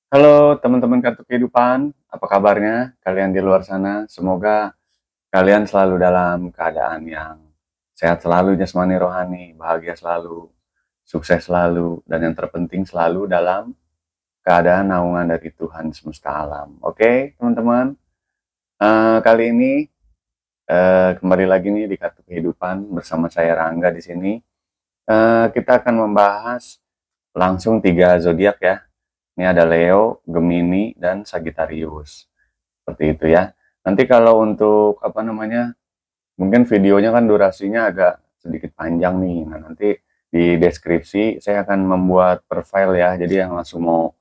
Halo teman-teman kartu kehidupan, apa kabarnya kalian di luar sana? Semoga kalian selalu dalam keadaan yang sehat selalu, jasmani rohani, bahagia selalu, sukses selalu, dan yang terpenting selalu dalam keadaan naungan dari Tuhan semesta alam. Oke, teman-teman. Kali ini kembali lagi nih di kartu kehidupan bersama saya Rangga di sini. Kita akan membahas langsung 3 zodiak ya. Ini ada Leo, Gemini, dan Sagittarius. Seperti itu ya. Nanti kalau untuk apa namanya, mungkin videonya kan durasinya agak sedikit panjang nih. Nah, nanti di deskripsi saya akan membuat profile ya. Jadi yang langsung mau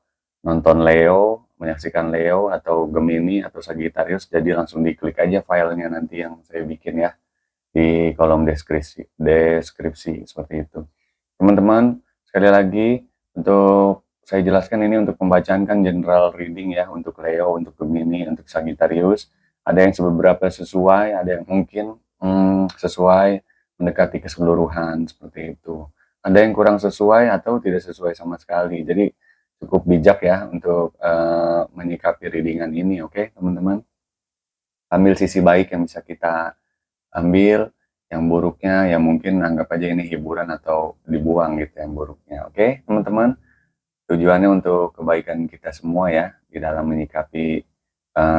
nonton Leo, menyaksikan Leo atau Gemini atau Sagittarius, jadi langsung diklik aja filenya nanti yang saya bikin ya di kolom deskripsi seperti itu. Teman-teman, sekali lagi untuk saya jelaskan ini untuk pembacaan kan general reading ya, untuk Leo, untuk Gemini, untuk Sagittarius. Ada yang beberapa sesuai, ada yang mungkin sesuai mendekati keseluruhan seperti itu. Ada yang kurang sesuai atau tidak sesuai sama sekali. Jadi cukup bijak ya untuk menyikapi readingan ini, oke teman-teman. Ambil sisi baik yang bisa kita ambil, yang buruknya ya mungkin anggap aja ini hiburan atau dibuang gitu yang buruknya. Oke, teman-teman. Tujuannya untuk kebaikan kita semua ya di dalam menyikapi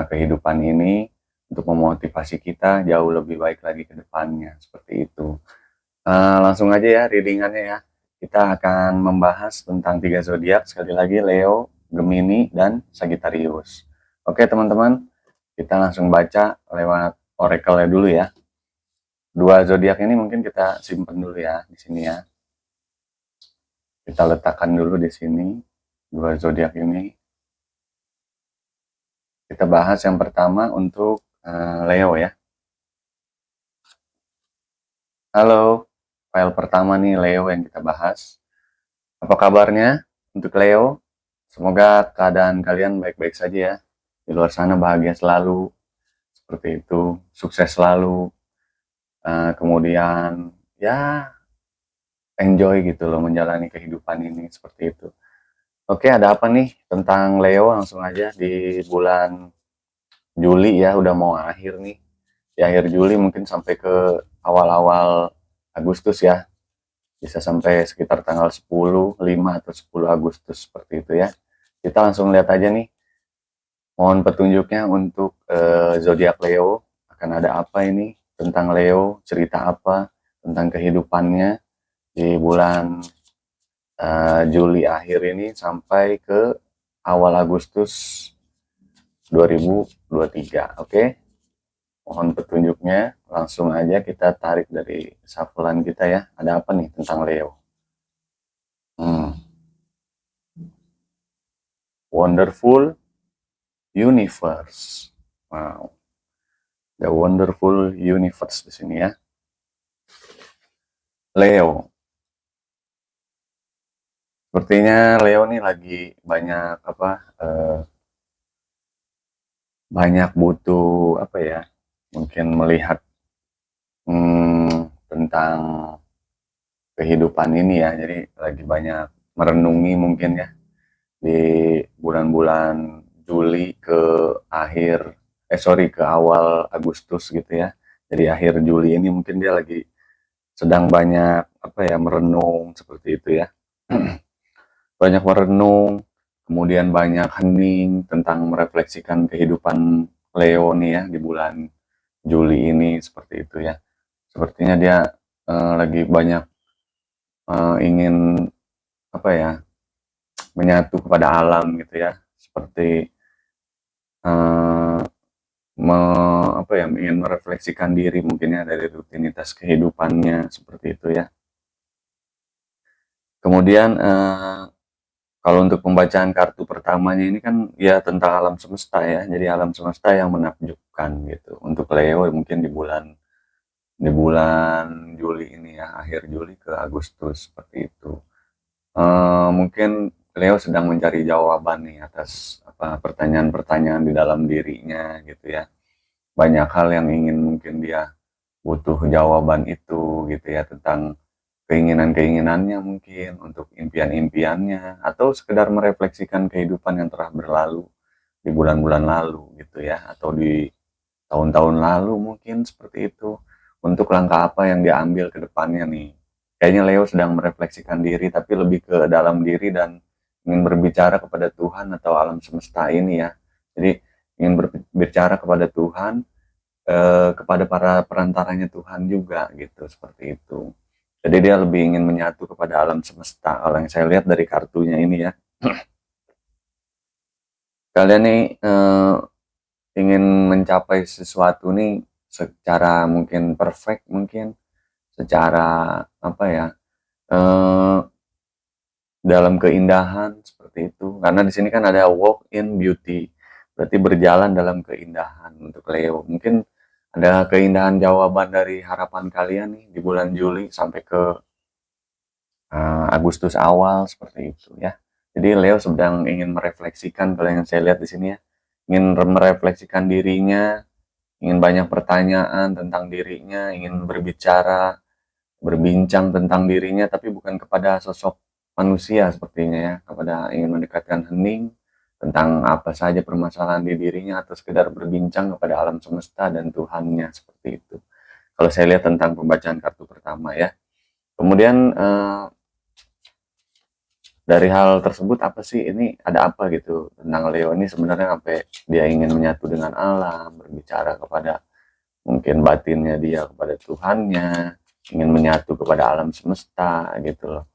kehidupan ini untuk memotivasi kita jauh lebih baik lagi ke depannya seperti itu. Langsung aja ya readingannya ya. Kita akan membahas tentang 3 zodiak sekali lagi Leo, Gemini, dan Sagittarius. Oke, teman-teman. Kita langsung baca lewat oracle dulu ya. 2 zodiak ini mungkin kita simpan dulu ya di sini ya. Kita letakkan dulu di sini 2 zodiak ini. Kita bahas yang pertama untuk Leo ya. Halo, file pertama nih Leo yang kita bahas. Apa kabarnya untuk Leo? Semoga keadaan kalian baik-baik saja ya. Di luar sana bahagia selalu, seperti itu, sukses selalu. Kemudian ya enjoy gitu loh menjalani kehidupan ini seperti itu. Oke, ada apa nih tentang Leo? Langsung aja di bulan Juli ya, udah mau akhir nih. Di akhir Juli mungkin sampai ke awal-awal Agustus ya. Bisa sampai sekitar tanggal 10, 5 atau 10 Agustus seperti itu ya. Kita langsung lihat aja nih. Mohon petunjuknya untuk zodiak Leo. Akan ada apa ini tentang Leo, cerita apa tentang kehidupannya di bulan Juli akhir ini sampai ke awal Agustus 2023. Oke, mohon petunjuknya. Langsung aja kita tarik dari shufflean kita ya. Ada apa nih tentang Leo? Wonderful Universe. Wow, the wonderful universe di sini ya. Leo. Sepertinya Leo nih lagi banyak apa? Banyak butuh apa ya? Mungkin melihat tentang kehidupan ini ya. Jadi lagi banyak merenungi mungkin ya di bulan-bulan Juli ke akhir ke awal Agustus gitu ya. Jadi akhir Juli ini mungkin dia lagi sedang banyak apa ya merenung seperti itu ya. Banyak merenung, kemudian banyak hening tentang merefleksikan kehidupan Leo nih ya di bulan Juli ini seperti itu ya. Sepertinya dia lagi banyak ingin apa ya menyatu kepada alam gitu ya, seperti eh, apa ya ingin merefleksikan diri mungkin ya dari rutinitas kehidupannya seperti itu ya. Kemudian kalau untuk pembacaan kartu pertamanya ini kan ya tentang alam semesta ya, jadi alam semesta yang menakjubkan gitu untuk Leo mungkin di bulan Juli ini ya, akhir Juli ke Agustus seperti itu. Mungkin Leo sedang mencari jawaban nih atas apa pertanyaan-pertanyaan di dalam dirinya gitu ya. Banyak hal yang ingin mungkin dia butuh jawaban itu gitu ya tentang keinginan-keinginannya mungkin, untuk impian-impiannya, atau sekedar merefleksikan kehidupan yang telah berlalu di bulan-bulan lalu gitu ya, atau di tahun-tahun lalu mungkin seperti itu. Untuk langkah apa yang diambil ke depannya nih. Kayaknya Leo sedang merefleksikan diri tapi lebih ke dalam diri dan ingin berbicara kepada Tuhan atau alam semesta ini ya. Jadi ingin berbicara kepada Tuhan, kepada para perantaranya Tuhan juga gitu, seperti itu. Jadi dia lebih ingin menyatu kepada alam semesta kalau yang saya lihat dari kartunya ini ya. Kalian nih ingin mencapai sesuatu nih secara mungkin perfect, mungkin secara apa ya, eh, dalam keindahan seperti itu. Karena di sini kan ada walk in beauty, berarti berjalan dalam keindahan untuk Leo. Mungkin ada keindahan jawaban dari harapan kalian nih di bulan Juli sampai ke Agustus awal seperti itu ya. Jadi Leo sedang ingin merefleksikan, kalau yang saya lihat di sini ya, ingin merefleksikan dirinya, ingin banyak pertanyaan tentang dirinya, ingin berbicara, berbincang tentang dirinya, tapi bukan kepada sosok manusia sepertinya ya, kepada ingin mendekatkan hening tentang apa saja permasalahan di dirinya, atau sekedar berbincang kepada alam semesta dan Tuhannya seperti itu. Kalau saya lihat tentang pembacaan kartu pertama ya. Kemudian dari hal tersebut apa sih, ini ada apa gitu tentang Leo ini sebenarnya, sampai dia ingin menyatu dengan alam, berbicara kepada mungkin batinnya dia kepada Tuhannya, ingin menyatu kepada alam semesta gitu loh.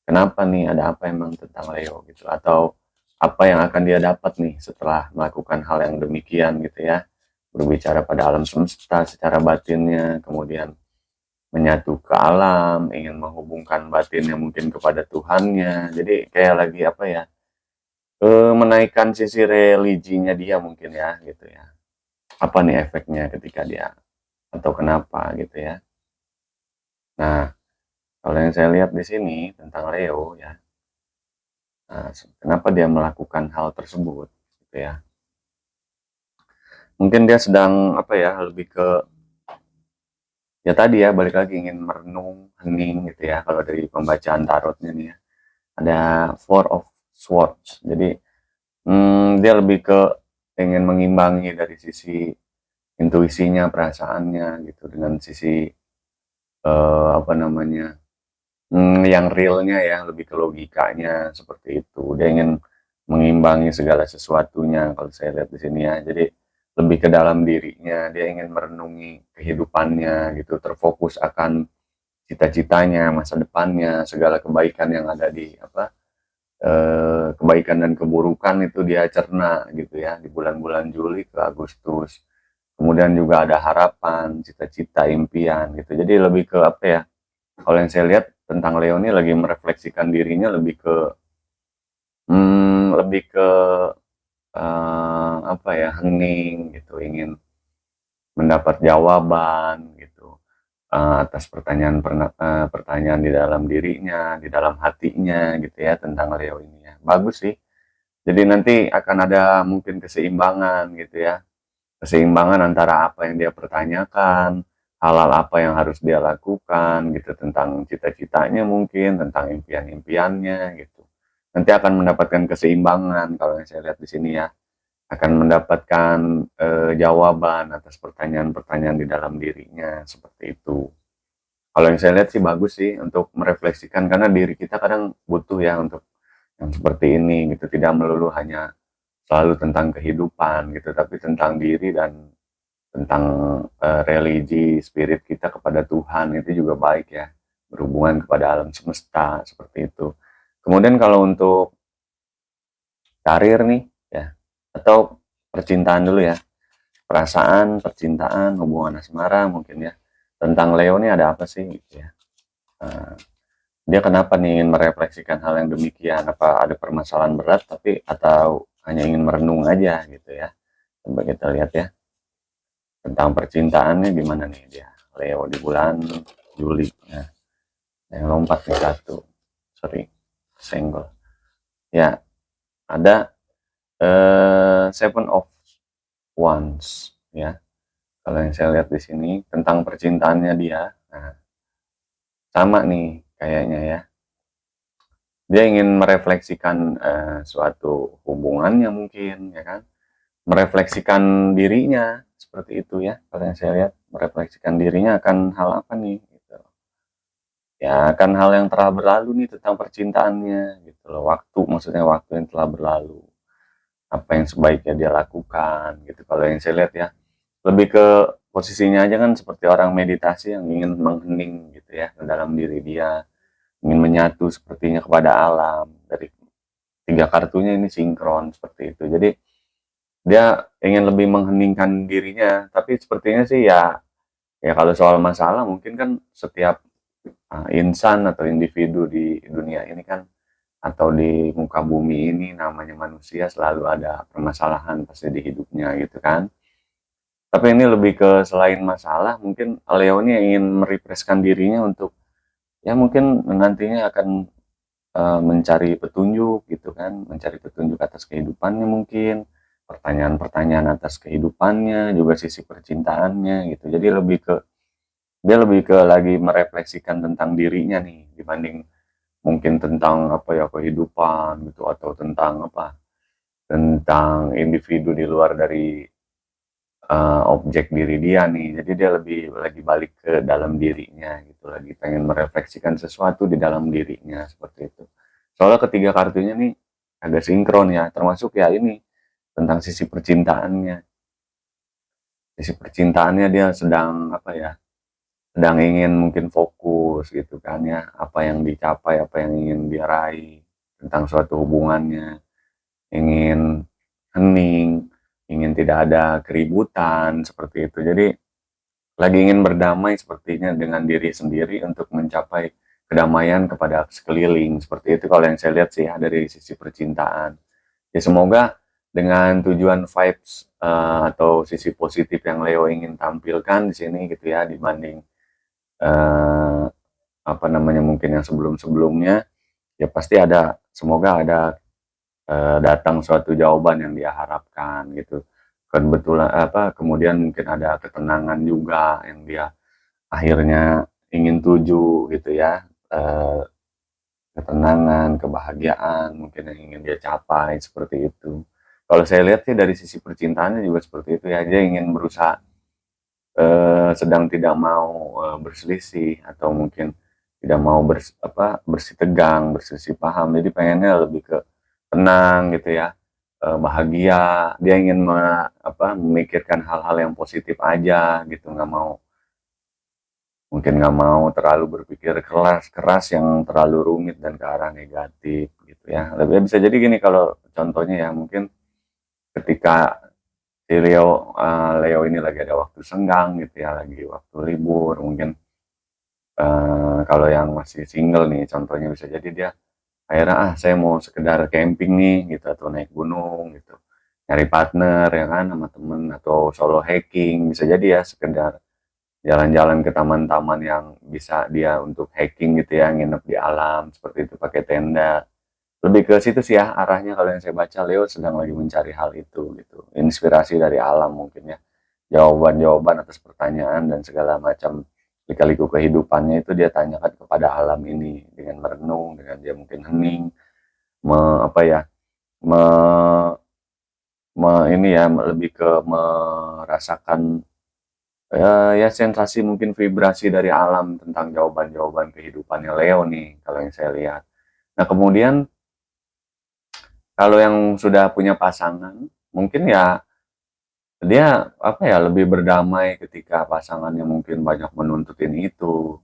Kenapa nih, ada apa emang tentang Leo gitu, atau apa yang akan dia dapat nih setelah melakukan hal yang demikian gitu ya, berbicara pada alam semesta secara batinnya, kemudian menyatu ke alam, ingin menghubungkan batinnya mungkin kepada Tuhannya. Jadi kayak lagi apa ya, menaikkan sisi religinya dia mungkin ya gitu ya. Apa nih efeknya ketika dia, atau kenapa gitu ya. Nah, kalau yang saya lihat di sini tentang Leo ya, nah, kenapa dia melakukan hal tersebut gitu ya. Mungkin dia sedang apa ya, lebih ke ya tadi ya, balik lagi ingin merenung, hening gitu ya. Kalau dari pembacaan tarotnya nih ya, ada Four of Swords. Jadi dia lebih ke ingin mengimbangi dari sisi intuisinya, perasaannya gitu, dengan sisi apa namanya, yang realnya ya, lebih ke logikanya seperti itu. Dia ingin mengimbangi segala sesuatunya kalau saya lihat di sini ya. Jadi lebih ke dalam dirinya, dia ingin merenungi kehidupannya gitu, terfokus akan cita-citanya, masa depannya, segala kebaikan yang ada di apa, kebaikan dan keburukan itu dia cerna gitu ya di bulan-bulan Juli ke Agustus. Kemudian juga ada harapan, cita-cita, impian gitu. Jadi lebih ke apa ya, kalau yang saya lihat tentang Leo ini lagi merefleksikan dirinya lebih ke lebih ke apa ya, hening gitu, ingin mendapat jawaban gitu, atas pertanyaan di dalam dirinya, di dalam hatinya gitu ya, tentang Leo ini ya. Bagus sih. Jadi nanti akan ada mungkin keseimbangan gitu ya. Keseimbangan antara apa yang dia pertanyakan, hal-hal apa yang harus dia lakukan gitu, tentang cita-citanya mungkin, tentang impian-impiannya gitu. Nanti akan mendapatkan keseimbangan kalau yang saya lihat di sini ya. Akan mendapatkan jawaban atas pertanyaan-pertanyaan di dalam dirinya seperti itu. Kalau yang saya lihat sih bagus sih untuk merefleksikan, karena diri kita kadang butuh ya untuk yang seperti ini gitu, tidak melulu hanya selalu tentang kehidupan gitu, tapi tentang diri dan tentang religi spirit kita kepada Tuhan, itu juga baik ya, berhubungan kepada alam semesta seperti itu. Kemudian kalau untuk karir nih ya, atau percintaan dulu ya, perasaan, percintaan, hubungan asmara mungkin ya, tentang Leo nih ada apa sih gitu ya. Uh, dia kenapa nih ingin merefleksikan hal yang demikian, apa ada permasalahan berat tapi, atau hanya ingin merenung aja gitu ya. Coba kita lihat ya tentang percintaannya gimana nih dia Leo di bulan Juli ya. Yang lompat nih satu, sorry, senggol ya. Ada Seven of Wands ya. Kalau yang saya lihat di sini tentang percintaannya dia, nah, sama nih kayaknya ya. Dia ingin merefleksikan, suatu hubungannya mungkin, ya kan? Merefleksikan dirinya, seperti itu ya, kalau yang saya lihat. Merefleksikan dirinya akan hal apa nih, gitu. Ya, akan hal yang telah berlalu nih tentang percintaannya, gitu loh. Waktu, maksudnya waktu yang telah berlalu. Apa yang sebaiknya dia lakukan, gitu. Kalau yang saya lihat ya, lebih ke posisinya aja kan seperti orang meditasi yang ingin menghening, gitu ya, ke dalam diri dia. Ingin menyatu sepertinya kepada alam. Dari tiga kartunya ini sinkron seperti itu. Jadi dia ingin lebih mengheningkan dirinya, tapi sepertinya sih ya, ya kalau soal masalah mungkin kan setiap insan atau individu di dunia ini kan, atau di muka bumi ini namanya manusia, selalu ada permasalahan pasti di hidupnya gitu kan. Tapi ini lebih ke selain masalah, mungkin Leo ini ingin merefreshkan dirinya untuk ya mungkin nantinya akan mencari petunjuk gitu kan, mencari petunjuk atas kehidupannya mungkin, pertanyaan-pertanyaan atas kehidupannya, juga sisi percintaannya gitu. Jadi lebih ke dia lebih ke lagi merefleksikan tentang dirinya nih, dibanding mungkin tentang apa ya, kehidupan gitu, atau tentang apa, tentang individu di luar dari objek diri dia nih. Jadi dia lebih lagi balik ke dalam dirinya gitu, lagi pengen merefleksikan sesuatu di dalam dirinya, seperti itu. Soalnya ketiga kartunya nih agak sinkron ya, termasuk ya ini tentang sisi percintaannya. Sisi percintaannya dia sedang apa ya, sedang ingin mungkin fokus gitu kan ya, apa yang dicapai, apa yang ingin dia raih tentang suatu hubungannya, ingin hening, ingin tidak ada keributan, seperti itu. Jadi lagi ingin berdamai sepertinya dengan diri sendiri untuk mencapai kedamaian kepada sekeliling, seperti itu kalau yang saya lihat sih ya, dari sisi percintaan. Ya semoga dengan tujuan vibes, atau sisi positif yang Leo ingin tampilkan di sini gitu ya, dibanding, eee, apa namanya, mungkin yang sebelum-sebelumnya, ya pasti ada, semoga ada, datang suatu jawaban yang dia harapkan gitu. Kebetulan apa, kemudian mungkin ada ketenangan juga yang dia akhirnya ingin tuju gitu ya, ketenangan, kebahagiaan mungkin yang ingin dia capai, seperti itu. Kalau saya lihat sih dari sisi percintaannya juga seperti itu ya, dia ingin berusaha, sedang tidak mau, berselisih, atau mungkin tidak mau bersitegang, berselisih paham. Jadi pengennya lebih ke tenang gitu ya, bahagia. Dia ingin memikirkan hal-hal yang positif aja gitu, nggak mau, mungkin nggak mau terlalu berpikir keras-keras yang terlalu rumit dan ke arah negatif gitu ya. Lebih bisa jadi gini kalau contohnya ya, mungkin ketika si Leo ini lagi ada waktu senggang gitu ya, lagi waktu libur mungkin, kalau yang masih single nih contohnya, bisa jadi dia akhirnya, "Ah, saya mau sekedar camping nih," gitu, atau naik gunung gitu, nyari partner ya kan sama temen, atau solo hiking, bisa jadi ya sekedar jalan-jalan ke taman-taman yang bisa dia untuk hiking gitu ya, nginep di alam, seperti itu, pakai tenda. Lebih ke situ sih ya arahnya kalau yang saya baca, Leo sedang lagi mencari hal itu gitu, inspirasi dari alam mungkin ya. Jawaban-jawaban atas pertanyaan dan segala macam lika-liku kehidupannya itu dia tanyakan kepada alam ini dengan merenung, dengan dia mungkin hening, apa ya, me, ini ya, lebih ke merasakan, ya sensasi mungkin vibrasi dari alam tentang jawaban-jawaban kehidupannya Leo nih, kalau yang saya lihat. Nah kemudian kalau yang sudah punya pasangan, mungkin ya dia apa ya, lebih berdamai ketika pasangannya mungkin banyak menuntut ini itu.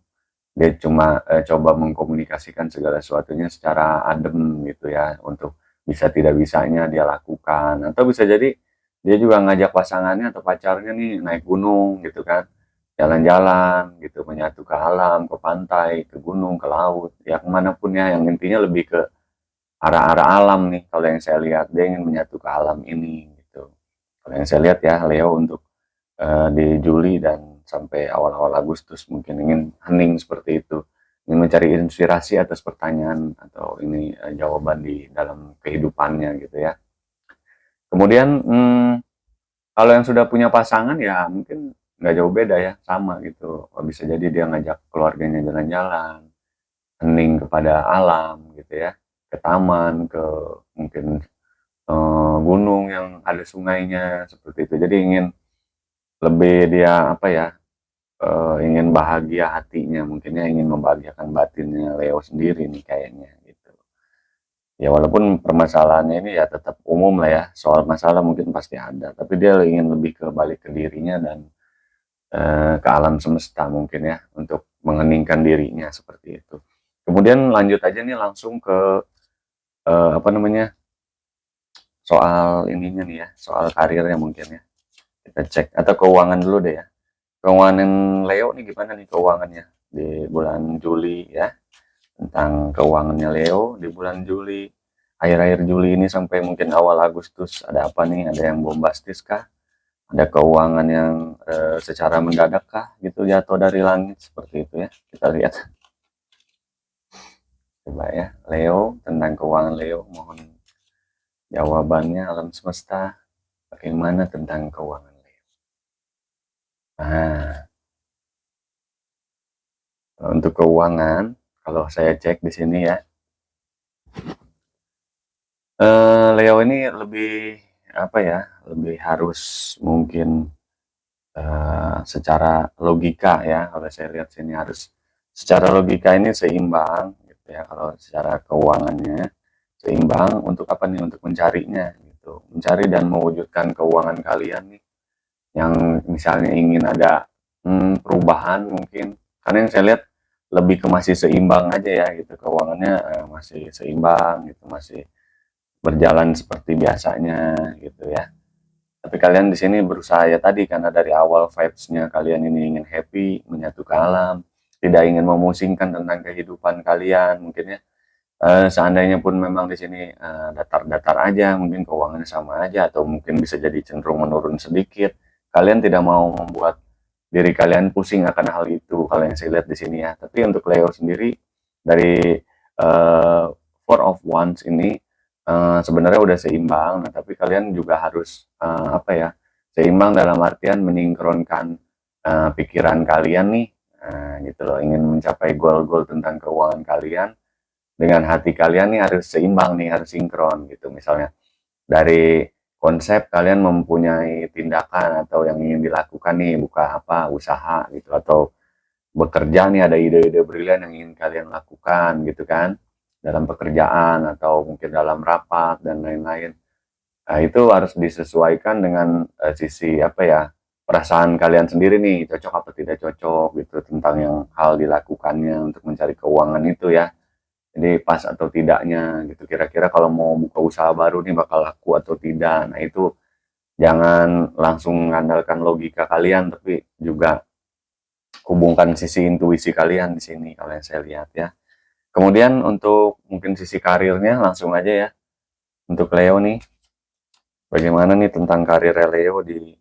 Dia cuma, coba mengkomunikasikan segala sesuatunya secara adem gitu ya, untuk bisa tidak bisanya dia lakukan. Atau bisa jadi dia juga ngajak pasangannya atau pacarnya nih naik gunung gitu kan, jalan-jalan gitu, menyatu ke alam, ke pantai, ke gunung, ke laut, ya kemana pun ya, yang intinya lebih ke arah-arah alam nih kalau yang saya lihat, dia ingin menyatu ke alam ini gitu. Kalau yang saya lihat ya Leo untuk, di Juli dan sampai awal-awal Agustus mungkin ingin hening seperti itu, ingin mencari inspirasi atas pertanyaan atau ini, jawaban di dalam kehidupannya gitu ya. Kemudian, kalau yang sudah punya pasangan ya mungkin nggak jauh beda ya, sama gitu. Bisa jadi dia ngajak keluarganya jalan-jalan, hening kepada alam gitu ya, ke taman, ke mungkin gunung yang ada sungainya seperti itu. Jadi ingin lebih dia apa ya, ingin bahagia hatinya, mungkinnya ingin membahagiakan batinnya Leo sendiri nih kayaknya gitu. Ya walaupun permasalahannya ini ya tetap umum lah ya, soal masalah mungkin pasti ada, tapi dia ingin lebih ke balik ke dirinya dan ke alam semesta mungkin ya, untuk mengheningkan dirinya seperti itu. Kemudian lanjut aja nih langsung ke apa namanya, soal ininya nih ya, soal karirnya mungkin ya. Kita cek atau keuangan dulu deh ya. Keuangan Leo nih gimana nih keuangannya di bulan Juli ya? Tentang keuangannya Leo di bulan Juli, akhir-akhir Juli ini sampai mungkin awal Agustus ada apa nih? Ada yang bombastis kah? Ada keuangan yang secara mendadak kah gitu jatuh dari langit seperti itu ya? Kita lihat coba ya, Leo, tentang keuangan Leo, mohon jawabannya alam semesta, bagaimana tentang keuangan Leo. Nah, untuk keuangan, kalau saya cek di sini ya, Leo ini lebih apa ya, lebih harus mungkin secara logika ya, kalau saya lihat sini harus secara logika ini seimbang gitu ya, kalau secara keuangannya seimbang untuk apa nih, untuk mencarinya gitu, mencari dan mewujudkan keuangan kalian nih yang misalnya ingin ada perubahan mungkin, karena yang saya lihat lebih ke masih seimbang aja ya gitu, keuangannya masih seimbang gitu, masih berjalan seperti biasanya gitu ya. Tapi kalian di sini berusaha ya tadi, karena dari awal vibes-nya kalian ini ingin happy, menyatu ke alam, tidak ingin memusingkan tentang kehidupan kalian mungkin ya. Seandainya pun memang di sini datar-datar aja, mungkin keuangannya sama aja atau mungkin bisa jadi cenderung menurun sedikit. Kalian tidak mau membuat diri kalian pusing akan hal itu kalau yang saya lihat di sini ya. Tapi untuk Leo sendiri dari Four of Wands ini sebenarnya udah seimbang, nah tapi kalian juga harus apa ya, seimbang dalam artian menyingkronkan pikiran kalian nih, gitu loh, ingin mencapai goal-goal tentang keuangan kalian dengan hati kalian nih harus seimbang nih, harus sinkron gitu. Misalnya dari konsep kalian mempunyai tindakan atau yang ingin dilakukan nih, buka apa, usaha gitu, atau bekerja nih, ada ide-ide brilian yang ingin kalian lakukan gitu kan, dalam pekerjaan atau mungkin dalam rapat dan lain-lain. Nah, itu harus disesuaikan dengan sisi apa ya, perasaan kalian sendiri nih, cocok apa tidak cocok gitu tentang yang hal dilakukannya untuk mencari keuangan itu ya. Jadi pas atau tidaknya gitu, kira-kira kalau mau buka usaha baru nih bakal laku atau tidak. Nah itu jangan langsung mengandalkan logika kalian, tapi juga hubungkan sisi intuisi kalian di sini kalau yang saya lihat ya. Kemudian untuk mungkin sisi karirnya langsung aja ya. Untuk Leo nih, bagaimana nih tentang karir Leo di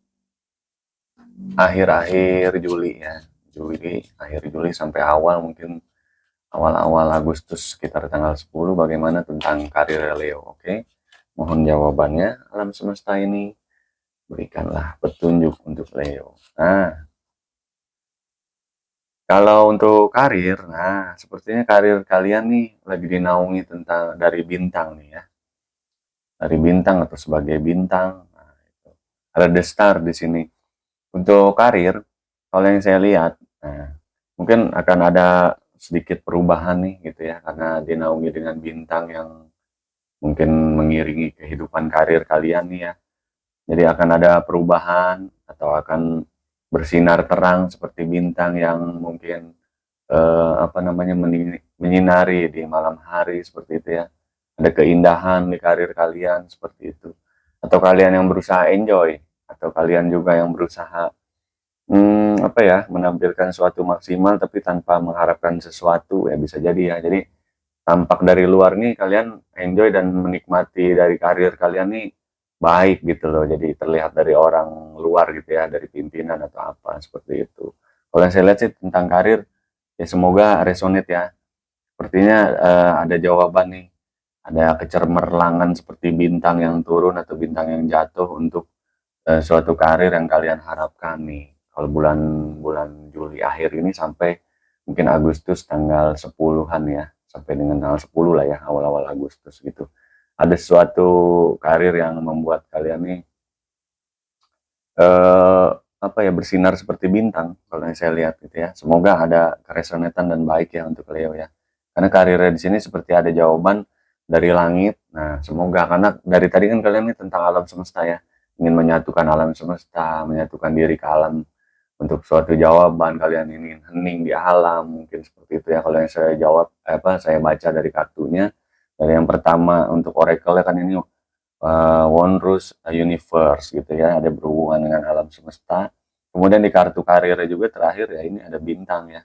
akhir-akhir Juli ya. Juli, akhir Juli sampai awal mungkin awal-awal Agustus sekitar tanggal 10, bagaimana tentang karir Leo, oke? Mohon jawabannya alam semesta ini, berikanlah petunjuk untuk Leo. Nah, kalau untuk karir, nah sepertinya karir kalian nih lagi dinaungi tentang dari bintang nih ya, dari bintang atau sebagai bintang. Nah, itu. Ada the star di sini. Untuk karir, kalau yang saya lihat, nah, mungkin akan ada sedikit perubahan nih gitu ya, karena dinaungi dengan bintang yang mungkin mengiringi kehidupan karir kalian nih ya. Jadi akan ada perubahan atau akan bersinar terang seperti bintang yang mungkin apa namanya, menyinari di malam hari seperti itu ya. Ada keindahan di karir kalian seperti itu. Atau kalian yang berusaha enjoy, atau kalian juga yang berusaha apa ya, menampilkan suatu maksimal tapi tanpa mengharapkan sesuatu ya, bisa jadi ya. Jadi tampak dari luar nih kalian enjoy dan menikmati dari karir kalian nih baik gitu loh. Jadi terlihat dari orang luar gitu ya, dari pimpinan atau apa seperti itu. Kalau yang saya lihat sih tentang karir ya, semoga resonate ya. Sepertinya ada jawaban nih. Ada kecermerlangan seperti bintang yang turun atau bintang yang jatuh untuk suatu karir yang kalian harapkan nih. Kalau bulan bulan Juli akhir ini sampai mungkin Agustus tanggal 10-an ya, sampai dengan tanggal 10 lah ya, awal-awal Agustus gitu. Ada suatu karir yang membuat kalian nih eh, apa ya, bersinar seperti bintang kalau yang saya lihat gitu ya. Semoga ada keresonetan dan baik ya untuk Leo ya. Karena karirnya di sini seperti ada jawaban dari langit. Nah, semoga, karena dari tadi kan kalian ini tentang alam semesta ya. Ingin menyatukan alam semesta, menyatukan diri ke alam untuk suatu jawaban. Kalian ini hening di alam, mungkin seperti itu ya kalau yang saya jawab, saya baca dari kartunya. Dari yang pertama untuk oracle kan ini Wondrous Universe gitu ya, ada berhubungan dengan alam semesta. Kemudian di kartu karirnya juga terakhir ya, ini ada bintang ya.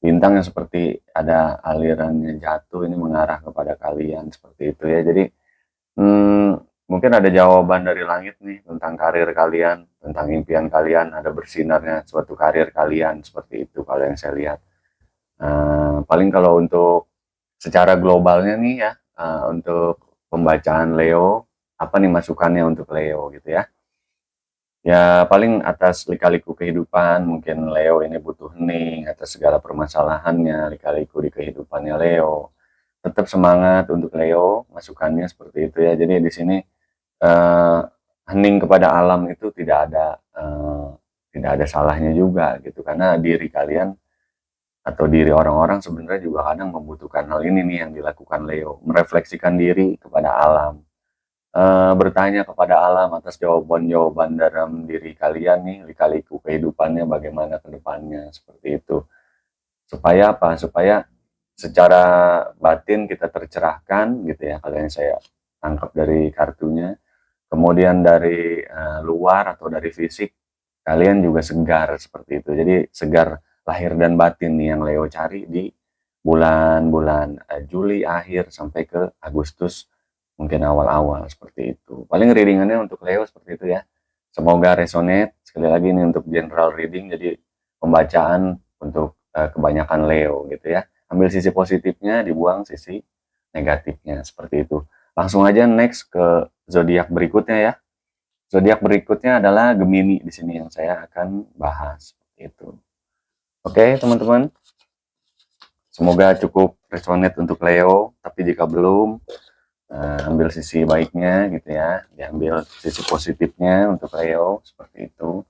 Bintang yang seperti ada alirannya jatuh, ini mengarah kepada kalian seperti itu ya. Jadi hmm, mungkin ada jawaban dari langit nih tentang karir kalian, tentang impian kalian, ada bersinarnya suatu karir kalian seperti itu kalau yang saya lihat. Paling kalau untuk secara globalnya nih ya, untuk pembacaan Leo, apa nih masukannya untuk Leo gitu ya. Ya paling atas lika-liku kehidupan, mungkin Leo ini butuh hening atas segala permasalahannya, lika-liku di kehidupannya Leo. Tetap semangat untuk Leo, masukannya seperti itu ya. Jadi di sini eh, hening kepada alam itu tidak ada salahnya juga gitu, karena diri kalian atau diri orang-orang sebenarnya juga kadang membutuhkan hal ini nih yang dilakukan Leo, merefleksikan diri kepada alam, bertanya kepada alam atas jawaban-jawaban dalam diri kalian nih, lika-liku kehidupannya bagaimana ke depannya, seperti itu. Supaya apa? Supaya secara batin kita tercerahkan gitu ya, kalau yang saya tangkap dari kartunya. Kemudian dari luar atau dari fisik, kalian juga segar seperti itu. Jadi segar lahir dan batin nih yang Leo cari di bulan-bulan Juli akhir sampai ke Agustus mungkin awal-awal seperti itu. Paling readingannya untuk Leo seperti itu ya. Semoga resonate. Sekali lagi ini untuk general reading, jadi pembacaan untuk kebanyakan Leo gitu ya. Ambil sisi positifnya, dibuang sisi negatifnya seperti itu. Langsung aja next ke zodiak berikutnya ya. Zodiak berikutnya adalah Gemini di sini yang saya akan bahas itu. Oke, teman-teman. Semoga cukup resonate untuk Leo, tapi jika belum, ambil sisi baiknya gitu ya, diambil sisi positifnya untuk Leo seperti itu.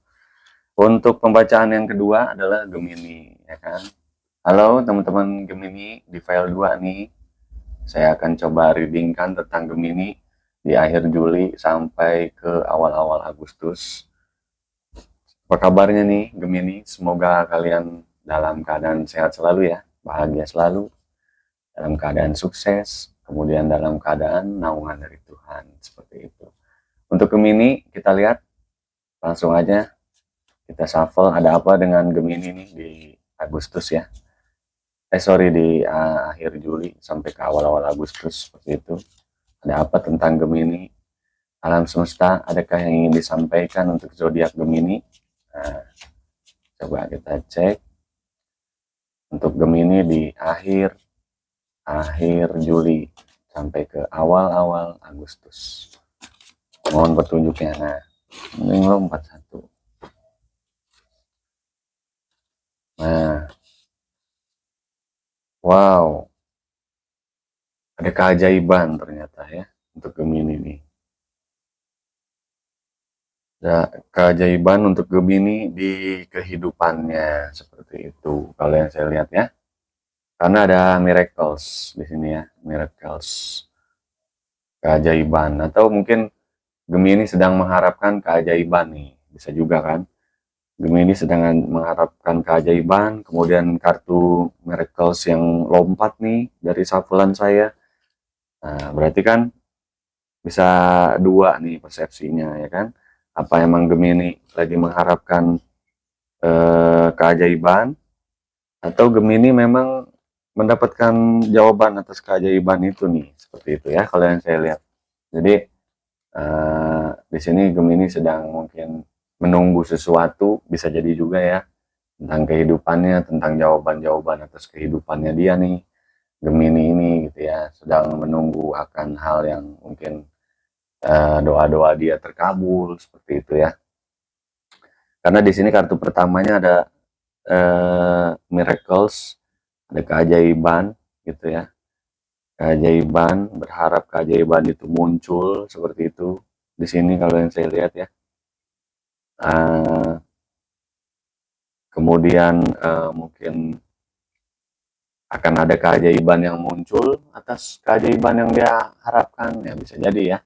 Untuk pembacaan yang kedua adalah Gemini ya kan. Halo teman-teman Gemini, di file 2 nih saya akan coba readingkan tentang Gemini di akhir Juli sampai ke awal-awal Agustus. Apa kabarnya nih Gemini? Semoga kalian dalam keadaan sehat selalu ya, bahagia selalu, dalam keadaan sukses, kemudian dalam keadaan naungan dari Tuhan, seperti itu. Untuk Gemini, kita lihat langsung aja, kita shuffle ada apa dengan Gemini nih di Agustus ya. Sorry, di akhir Juli sampai ke awal-awal Agustus, seperti itu. Ada apa tentang Gemini? Alam semesta, adakah yang ingin disampaikan untuk zodiak Gemini? Nah, coba kita cek untuk Gemini di akhir Juli sampai ke awal-awal Agustus. Mohon petunjuknya. Nah, mending lompat satu. Nah, wow, ada keajaiban ternyata ya untuk Gemini nih. Ada keajaiban untuk Gemini di kehidupannya seperti itu. Kalau yang saya lihat ya, karena ada miracles di sini ya, miracles, keajaiban, atau mungkin Gemini sedang mengharapkan keajaiban nih, bisa juga kan. Gemini sedang mengharapkan keajaiban, kemudian kartu miracles yang lompat nih dari shufflean saya. Nah, berarti kan bisa dua nih persepsinya ya kan. Apa emang Gemini lagi mengharapkan keajaiban, atau Gemini memang mendapatkan jawaban atas keajaiban itu nih, seperti itu ya kalau yang saya lihat. Jadi di sini Gemini sedang mungkin menunggu sesuatu, bisa jadi juga ya, tentang kehidupannya, tentang jawaban-jawaban atas kehidupannya dia nih, Gemini ini gitu ya, sedang menunggu akan hal yang mungkin doa-doa dia terkabul seperti itu ya. Karena di sini kartu pertamanya ada miracles, ada keajaiban gitu ya. Keajaiban, berharap keajaiban itu muncul seperti itu. Di sini kalau yang saya lihat ya. Kemudian mungkin akan ada keajaiban yang muncul atas keajaiban yang dia harapkan, ya bisa jadi ya.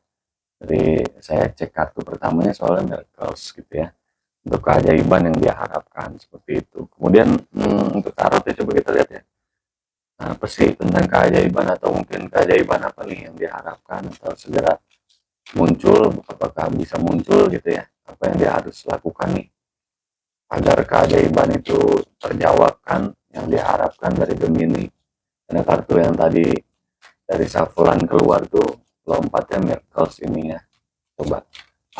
Jadi saya cek kartu pertamanya soalnya miracles gitu ya, untuk keajaiban yang dia harapkan seperti itu. Kemudian untuk tarotnya coba kita lihat ya, apa sih tentang keajaiban, atau mungkin keajaiban apa nih yang diharapkan atau segera muncul, apakah bisa muncul gitu ya, apa yang dia harus lakukan nih agar keajaiban itu terjawab kan yang diharapkan dari Gemini. Karena kartu yang tadi dari shuffle keluar tuh lompatnya miracles ini ya. Coba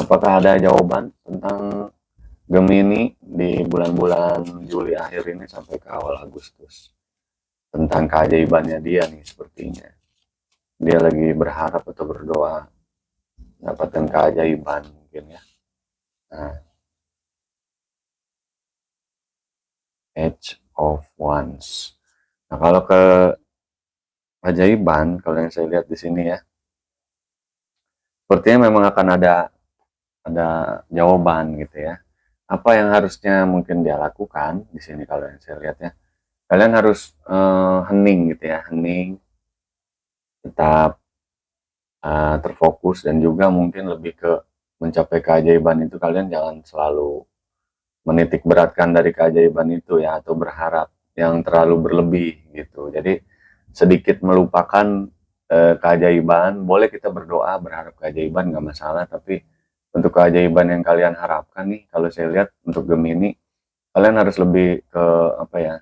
apakah ada jawaban tentang Gemini di bulan-bulan Juli akhir ini sampai ke awal Agustus, tentang keajaibannya dia nih. Sepertinya dia lagi berharap atau berdoa dapatkan keajaiban mungkin ya. Nah, Edge of Wands. Nah, kalau ke keajaiban, kalau yang saya lihat di sini ya, sepertinya memang akan ada jawaban gitu ya. Apa yang harusnya mungkin dia lakukan di sini kalau yang saya lihat ya, kalian harus hening gitu ya, hening, tetap terfokus, dan juga mungkin lebih ke mencapai keajaiban itu. Kalian jangan selalu menitik beratkan dari keajaiban itu ya, atau berharap yang terlalu berlebih gitu. Jadi sedikit melupakan keajaiban. Boleh kita berdoa berharap keajaiban, nggak masalah, tapi untuk keajaiban yang kalian harapkan nih, kalau saya lihat untuk Gemini, kalian harus lebih ke apa ya,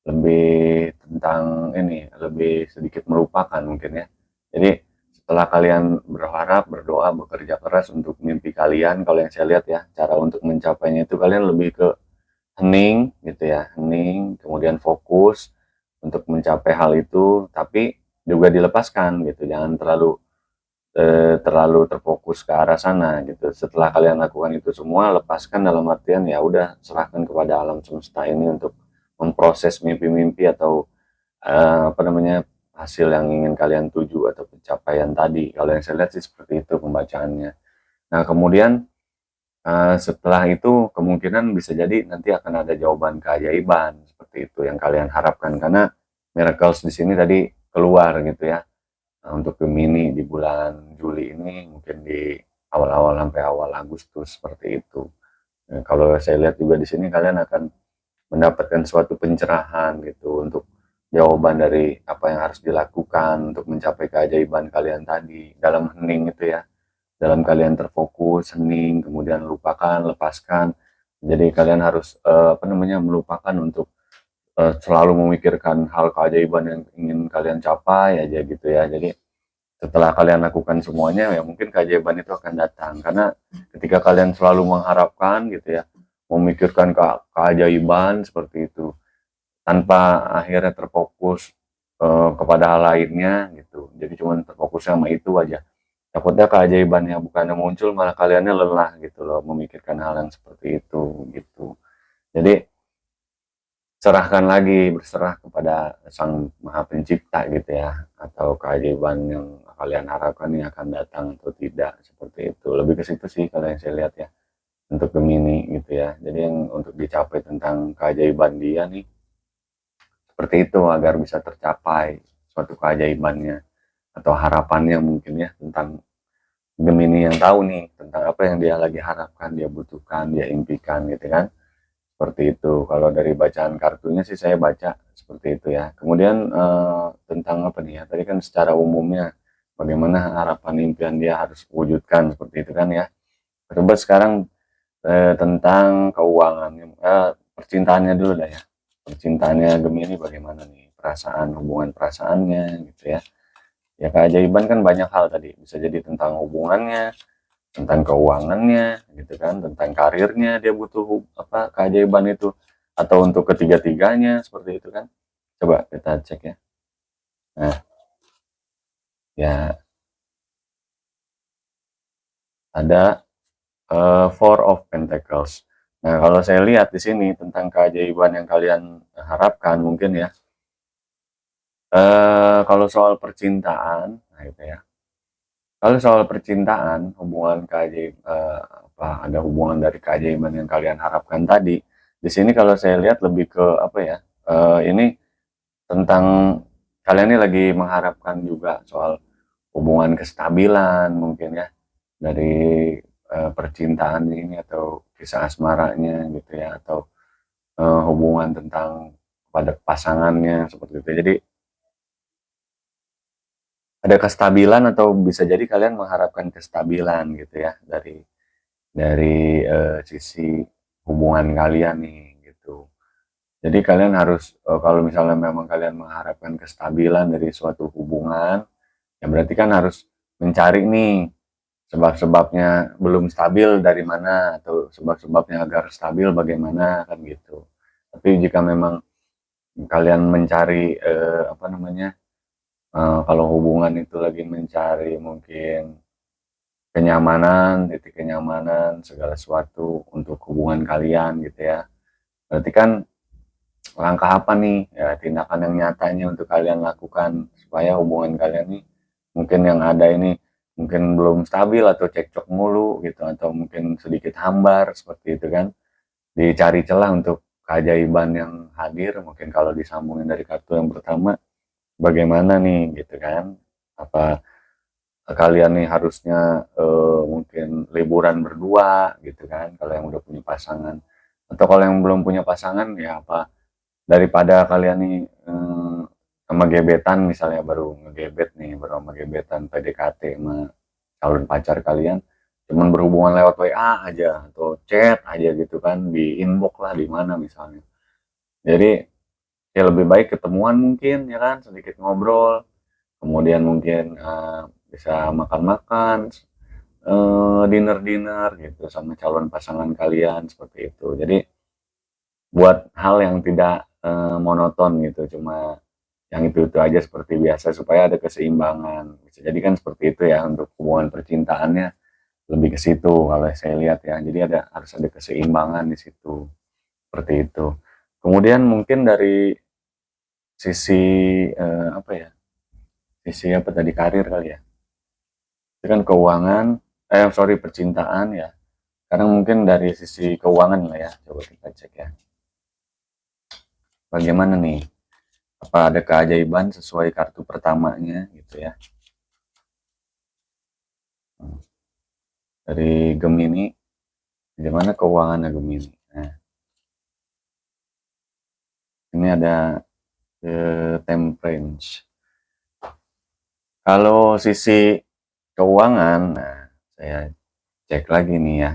lebih tentang ini, lebih sedikit melupakan mungkin ya. Jadi setelah kalian berharap, berdoa, bekerja keras untuk mimpi kalian, kalau yang saya lihat ya, cara untuk mencapainya itu kalian lebih ke hening gitu ya, hening, kemudian fokus untuk mencapai hal itu, tapi juga dilepaskan gitu, jangan terlalu terfokus ke arah sana gitu. Setelah kalian lakukan itu semua, lepaskan dalam artian ya udah serahkan kepada alam semesta ini untuk memproses mimpi-mimpi atau apa namanya, hasil yang ingin kalian tuju atau pencapaian tadi. Kalau yang saya lihat sih seperti itu pembacaannya. Nah, kemudian setelah itu kemungkinan bisa jadi nanti akan ada jawaban keajaiban seperti itu yang kalian harapkan, karena miracles di sini tadi keluar gitu ya. Nah, untuk Gemini di bulan Juli ini mungkin di awal-awal sampai awal Agustus seperti itu. Nah, kalau saya lihat juga di sini kalian akan mendapatkan suatu pencerahan gitu untuk jawaban dari apa yang harus dilakukan untuk mencapai keajaiban kalian tadi dalam hening itu ya, dalam kalian terfokus, hening, kemudian lupakan, lepaskan. Jadi kalian harus apa namanya, melupakan untuk selalu memikirkan hal keajaiban yang ingin kalian capai aja gitu ya. Jadi setelah kalian lakukan semuanya, ya mungkin keajaiban itu akan datang. Karena ketika kalian selalu mengharapkan gitu ya, memikirkan keajaiban seperti itu, tanpa akhirnya terfokus kepada hal lainnya gitu. Jadi cuma terfokus sama itu aja. Takutnya keajaibannya bukannya muncul, malah kaliannya lelah gitu loh memikirkan hal yang seperti itu gitu. Jadi serahkan lagi, berserah kepada Sang Maha Pencipta gitu ya, atau keajaiban yang kalian harapkan ini akan datang atau tidak, seperti itu. Lebih ke situ sih kalau yang saya lihat ya, untuk Gemini gitu ya. Jadi yang untuk dicapai tentang keajaiban dia nih, seperti itu, agar bisa tercapai suatu keajaibannya atau harapannya mungkin ya, tentang Gemini yang tahu nih tentang apa yang dia lagi harapkan, dia butuhkan, dia impikan gitu kan. Seperti itu. Kalau dari bacaan kartunya sih saya baca seperti itu ya. Kemudian tentang apa nih ya? Tadi kan secara umumnya bagaimana harapan impian dia harus wujudkan seperti itu kan ya. Coba sekarang tentang keuangannya, percintaannya dulu dah ya. Percintaannya Gemini bagaimana nih? Perasaan, hubungan perasaannya gitu ya. Ya keajaiban kan banyak hal tadi. Bisa jadi tentang hubungannya, tentang keuangannya gitu kan, tentang karirnya dia butuh apa keajaiban itu, atau untuk ketiga-tiganya seperti itu kan. Coba kita cek ya. Nah, ya ada Four of Pentacles. Nah, kalau saya lihat di sini tentang keajaiban yang kalian harapkan mungkin ya, Kalau soal percintaan, nah itu ya. Kalau soal percintaan, hubungan apa, ada hubungan dari keajaiban yang kalian harapkan tadi, di sini kalau saya lihat lebih ke apa ya, ini tentang kalian ini lagi mengharapkan juga soal hubungan kestabilan mungkin ya, dari, percintaan ini atau kisah asmaranya gitu ya, atau, hubungan tentang pada pasangannya seperti itu. Jadi ada kestabilan atau bisa jadi kalian mengharapkan kestabilan gitu ya dari sisi hubungan kalian nih gitu. Jadi kalian harus, kalau misalnya memang kalian mengharapkan kestabilan dari suatu hubungan, ya berarti kan harus mencari nih sebab-sebabnya belum stabil dari mana atau sebab-sebabnya agar stabil bagaimana kan gitu. Tapi jika memang kalian mencari, apa namanya, kalau hubungan itu lagi mencari mungkin kenyamanan, titik kenyamanan, segala sesuatu untuk hubungan kalian gitu ya. Berarti kan langkah apa nih ya tindakan yang nyatanya untuk kalian lakukan supaya hubungan kalian nih mungkin yang ada ini mungkin belum stabil atau cekcok mulu gitu atau mungkin sedikit hambar seperti itu kan. Dicari celah untuk keajaiban yang hadir mungkin kalau disambungin dari kartu yang pertama bagaimana nih gitu kan. Apa kalian nih harusnya mungkin liburan berdua gitu kan kalau yang udah punya pasangan atau kalau yang belum punya pasangan ya apa daripada kalian nih sama gebetan misalnya baru ngegebet nih baru sama gebetan PDKT sama calon pacar kalian cuman berhubungan lewat WA aja atau chat aja gitu kan di inbox lah di mana misalnya jadi ya lebih baik ketemuan mungkin ya kan sedikit ngobrol kemudian mungkin bisa makan-makan dinner-dinner gitu sama calon pasangan kalian seperti itu. Jadi buat hal yang tidak monoton gitu, cuma yang itu-itu aja seperti biasa supaya ada keseimbangan. Bisa jadi kan seperti itu ya untuk hubungan percintaannya lebih ke situ kalau saya lihat ya. Jadi harus ada keseimbangan di situ, seperti itu. Kemudian mungkin dari sisi apa ya? Sisi apa tadi karir kali ya? Itu kan keuangan, sorry percintaan ya. Sekarang mungkin dari sisi keuangan lah ya, coba kita cek ya. Bagaimana nih? Apa ada keajaiban sesuai kartu pertamanya gitu ya. Dari Gemini, bagaimana keuangannya Gemini? Nah, ini ada Temperance. Kalau sisi keuangan, nah saya cek lagi nih ya.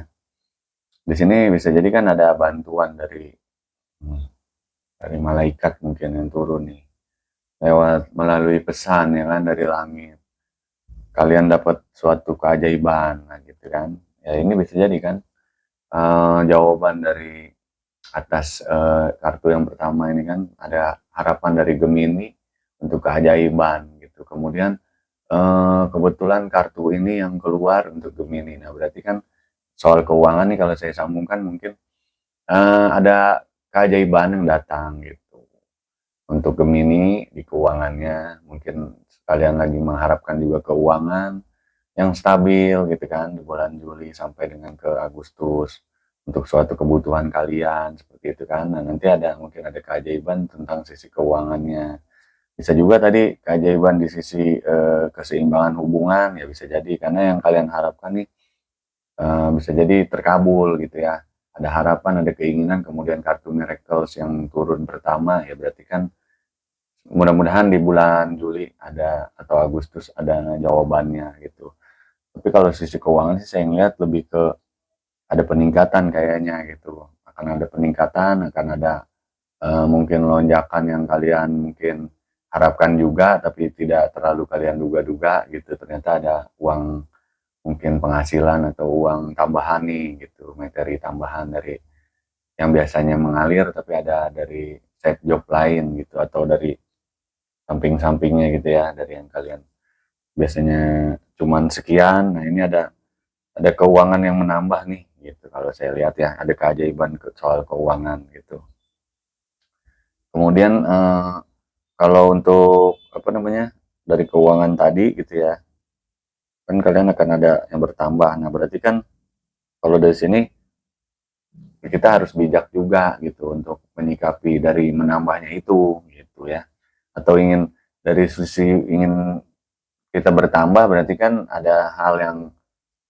Di sini bisa jadi kan ada bantuan hmm, dari malaikat mungkin yang turun nih lewat melalui pesan ya kan dari langit kalian dapat suatu keajaiban nah gitu kan ya ini bisa jadi kan jawaban dari atas kartu yang pertama ini kan ada harapan dari Gemini untuk keajaiban gitu kemudian kebetulan kartu ini yang keluar untuk Gemini nah berarti kan soal keuangan nih kalau saya sambungkan mungkin ada keajaiban yang datang gitu untuk Gemini di keuangannya mungkin sekalian lagi mengharapkan juga keuangan yang stabil gitu kan di bulan Juli sampai dengan ke Agustus untuk suatu kebutuhan kalian seperti itu kan. Nah, nanti mungkin ada keajaiban tentang sisi keuangannya. Bisa juga tadi keajaiban di sisi keseimbangan hubungan ya bisa jadi karena yang kalian harapkan nih bisa jadi terkabul gitu ya. Ada harapan, ada keinginan, kemudian kartu miracles yang turun pertama ya berarti kan mudah-mudahan di bulan Juli ada atau Agustus ada jawabannya gitu. Tapi kalau sisi keuangan sih saya ngeliat lebih ke ada peningkatan kayaknya gitu. Akan ada peningkatan, akan ada mungkin lonjakan yang kalian mungkin harapkan juga tapi tidak terlalu kalian duga-duga gitu. Ternyata ada uang mungkin penghasilan atau uang tambahan nih gitu, materi tambahan dari yang biasanya mengalir tapi ada dari side job lain gitu atau dari samping-sampingnya gitu ya dari yang kalian biasanya cuman sekian nah ini ada keuangan yang menambah nih gitu kalau saya lihat ya ada keajaiban soal keuangan gitu kemudian Kalau untuk apa namanya, dari keuangan tadi gitu ya, kan kalian akan ada yang bertambah. Nah, berarti kan kalau dari sini kita harus bijak juga gitu untuk menyikapi dari menambahnya itu gitu ya. Atau dari sisi ingin kita bertambah, berarti kan ada hal yang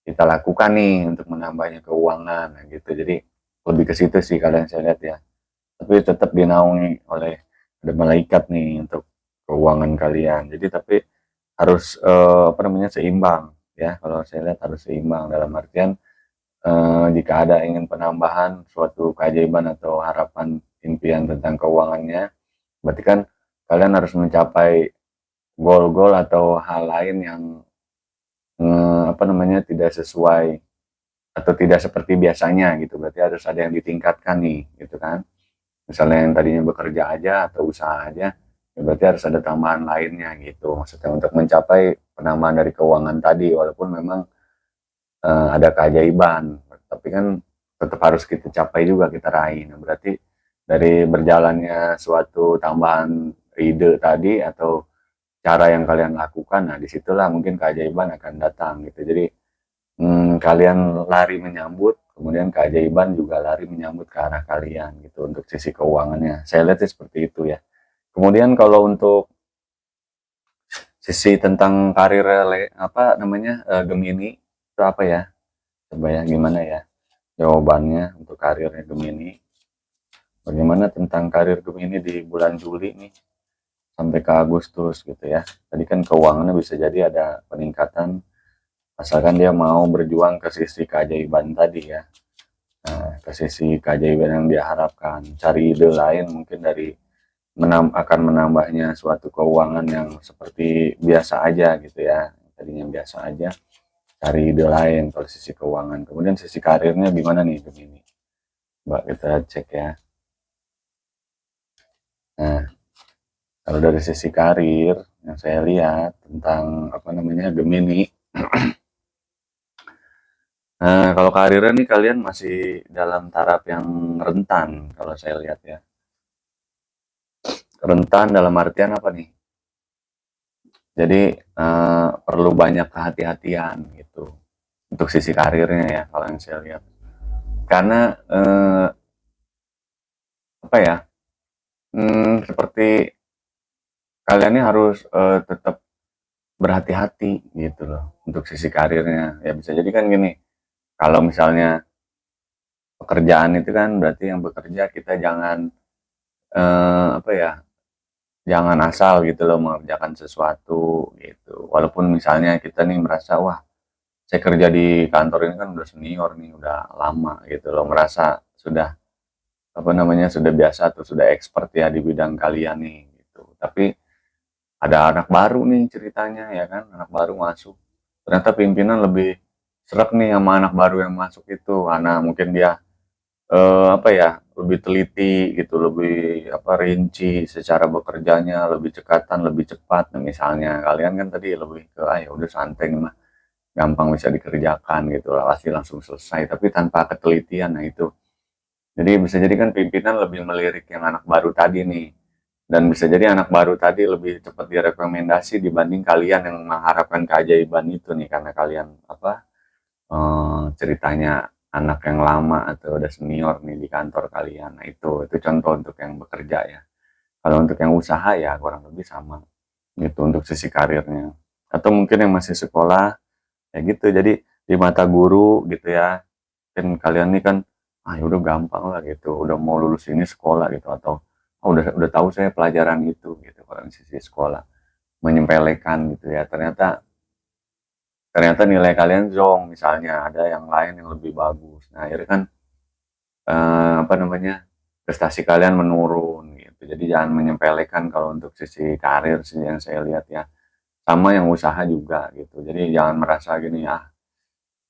kita lakukan nih untuk menambahnya keuangan nah gitu. Jadi lebih ke situ sih kalian saya lihat ya. Tapi tetap dinaungi oleh ada malaikat nih untuk keuangan kalian. Jadi tapi harus apa namanya seimbang ya. Kalau saya lihat harus seimbang dalam artian jika ada ingin penambahan suatu keajaiban atau harapan impian tentang keuangannya, berarti kan kalian harus mencapai goal-goal atau hal lain yang apa namanya tidak sesuai atau tidak seperti biasanya gitu. Berarti harus ada yang ditingkatkan nih gitu kan. Misalnya yang tadinya bekerja aja atau usaha aja, ya berarti harus ada tambahan lainnya gitu. Maksudnya untuk mencapai penambahan dari keuangan tadi, walaupun memang ada keajaiban, tapi kan tetap harus kita capai juga, kita raih. Nah, berarti dari berjalannya suatu tambahan ide tadi atau cara yang kalian lakukan, nah disitulah mungkin keajaiban akan datang gitu. Jadi kalian lari menyambut, kemudian keajaiban juga lari menyambut ke arah kalian gitu untuk sisi keuangannya. Saya lihat sih seperti itu ya. Kemudian kalau untuk sisi tentang karir apa namanya Gemini itu apa ya? Coba ya gimana ya jawabannya untuk karirnya Gemini. Bagaimana tentang karir Gemini di bulan Juli nih sampai ke Agustus gitu ya. Tadi kan keuangannya bisa jadi ada peningkatan asalkan dia mau berjuang ke sisi keajaiban tadi ya. Nah, ke sisi keajaiban yang dia harapkan. Cari ide lain mungkin dari akan menambahnya suatu keuangan yang seperti biasa aja gitu ya. Tadinya biasa aja, cari ide lain kalau sisi keuangan. Kemudian sisi karirnya gimana nih Gemini? Mbak kita cek ya. Nah, kalau dari sisi karir yang saya lihat tentang apa namanya Gemini, nah kalau karirnya nih kalian masih dalam taraf yang rentan kalau saya lihat ya. Rentan dalam artian apa nih? Jadi perlu banyak kehati-hatian gitu untuk sisi karirnya ya kalau yang saya lihat. Karena apa ya? Seperti kalian ini harus tetap berhati-hati gitu loh untuk sisi karirnya. Ya bisa jadi kan gini, kalau misalnya pekerjaan itu kan berarti yang bekerja kita jangan apa ya? Jangan asal gitu loh mengerjakan sesuatu gitu. Walaupun misalnya kita nih merasa wah saya kerja di kantor ini kan udah senior nih, udah lama gitu loh, merasa sudah apa namanya sudah biasa atau sudah expert ya di bidang kalian nih gitu. Tapi ada anak baru nih ceritanya ya kan, anak baru masuk. Ternyata pimpinan lebih sreg nih sama anak baru yang masuk itu, karena mungkin dia apa ya lebih teliti gitu, lebih apa rinci secara bekerjanya, lebih cekatan, lebih cepat. Nah, misalnya kalian kan tadi lebih ke ah ya udah santai mah gampang bisa dikerjakan gitu lah, pasti langsung selesai tapi tanpa ketelitian. Nah itu jadi bisa jadi kan pimpinan lebih melirik yang anak baru tadi nih, dan bisa jadi anak baru tadi lebih cepat direkomendasi dibanding kalian yang mengharapkan keajaiban itu nih karena kalian apa ceritanya anak yang lama atau udah senior nih di kantor kalian. Nah itu contoh untuk yang bekerja ya. Kalau untuk yang usaha ya kurang lebih sama gitu untuk sisi karirnya. Atau mungkin yang masih sekolah ya gitu. Jadi di mata guru gitu ya. Kan kalian nih kan ah ya udah gampang lah gitu. Udah mau lulus ini sekolah gitu atau oh, udah tahu saya pelajaran itu gitu kalau di sisi sekolah. Menyempelekan gitu ya. Ternyata nilai kalian zong misalnya ada yang lain yang lebih bagus. Nah, akhirnya kan apa namanya? Prestasi kalian menurun gitu. Jadi jangan menyempelekan kalau untuk sisi karir sih yang saya lihat ya. Sama yang usaha juga gitu. Jadi jangan merasa gini ah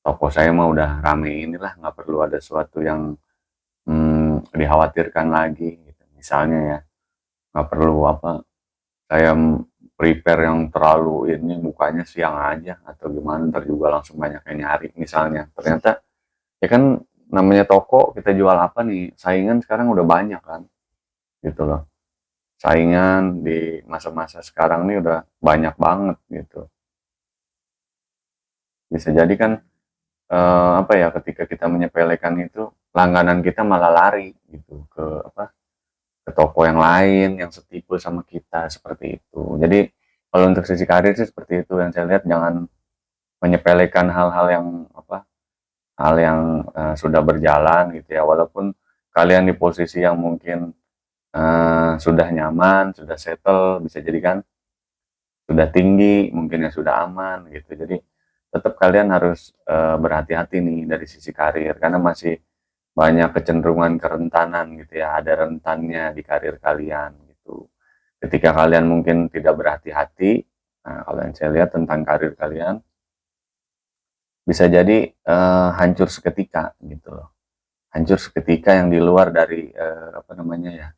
toko saya mah udah rame inilah nggak perlu ada sesuatu yang dikhawatirkan lagi gitu. Misalnya ya nggak perlu apa saya prepare yang terlalu ini bukanya siang aja atau gimana ntar juga langsung banyak yang nyari misalnya ternyata ya kan namanya toko kita jual apa nih saingan sekarang udah banyak kan gitu loh saingan di masa-masa sekarang ini udah banyak banget gitu. Bisa jadi kan apa ya, ketika kita menyepelekan itu, langganan kita malah lari gitu ke apa, ke toko yang lain yang setipe sama kita, seperti itu. Jadi kalau untuk sisi karir sih seperti itu yang saya lihat, jangan menyepelekan hal-hal yang apa, hal yang sudah berjalan gitu ya, walaupun kalian di posisi yang mungkin sudah nyaman, sudah settle, bisa jadi kan sudah tinggi, mungkin ya sudah aman gitu. Jadi tetap kalian harus berhati-hati nih dari sisi karir, karena masih banyak kecenderungan kerentanan gitu ya, ada rentannya di karir kalian gitu. Ketika kalian mungkin tidak berhati-hati, nah kalau yang saya lihat tentang karir kalian, bisa jadi hancur seketika gitu loh. Hancur seketika yang di luar dari apa namanya ya,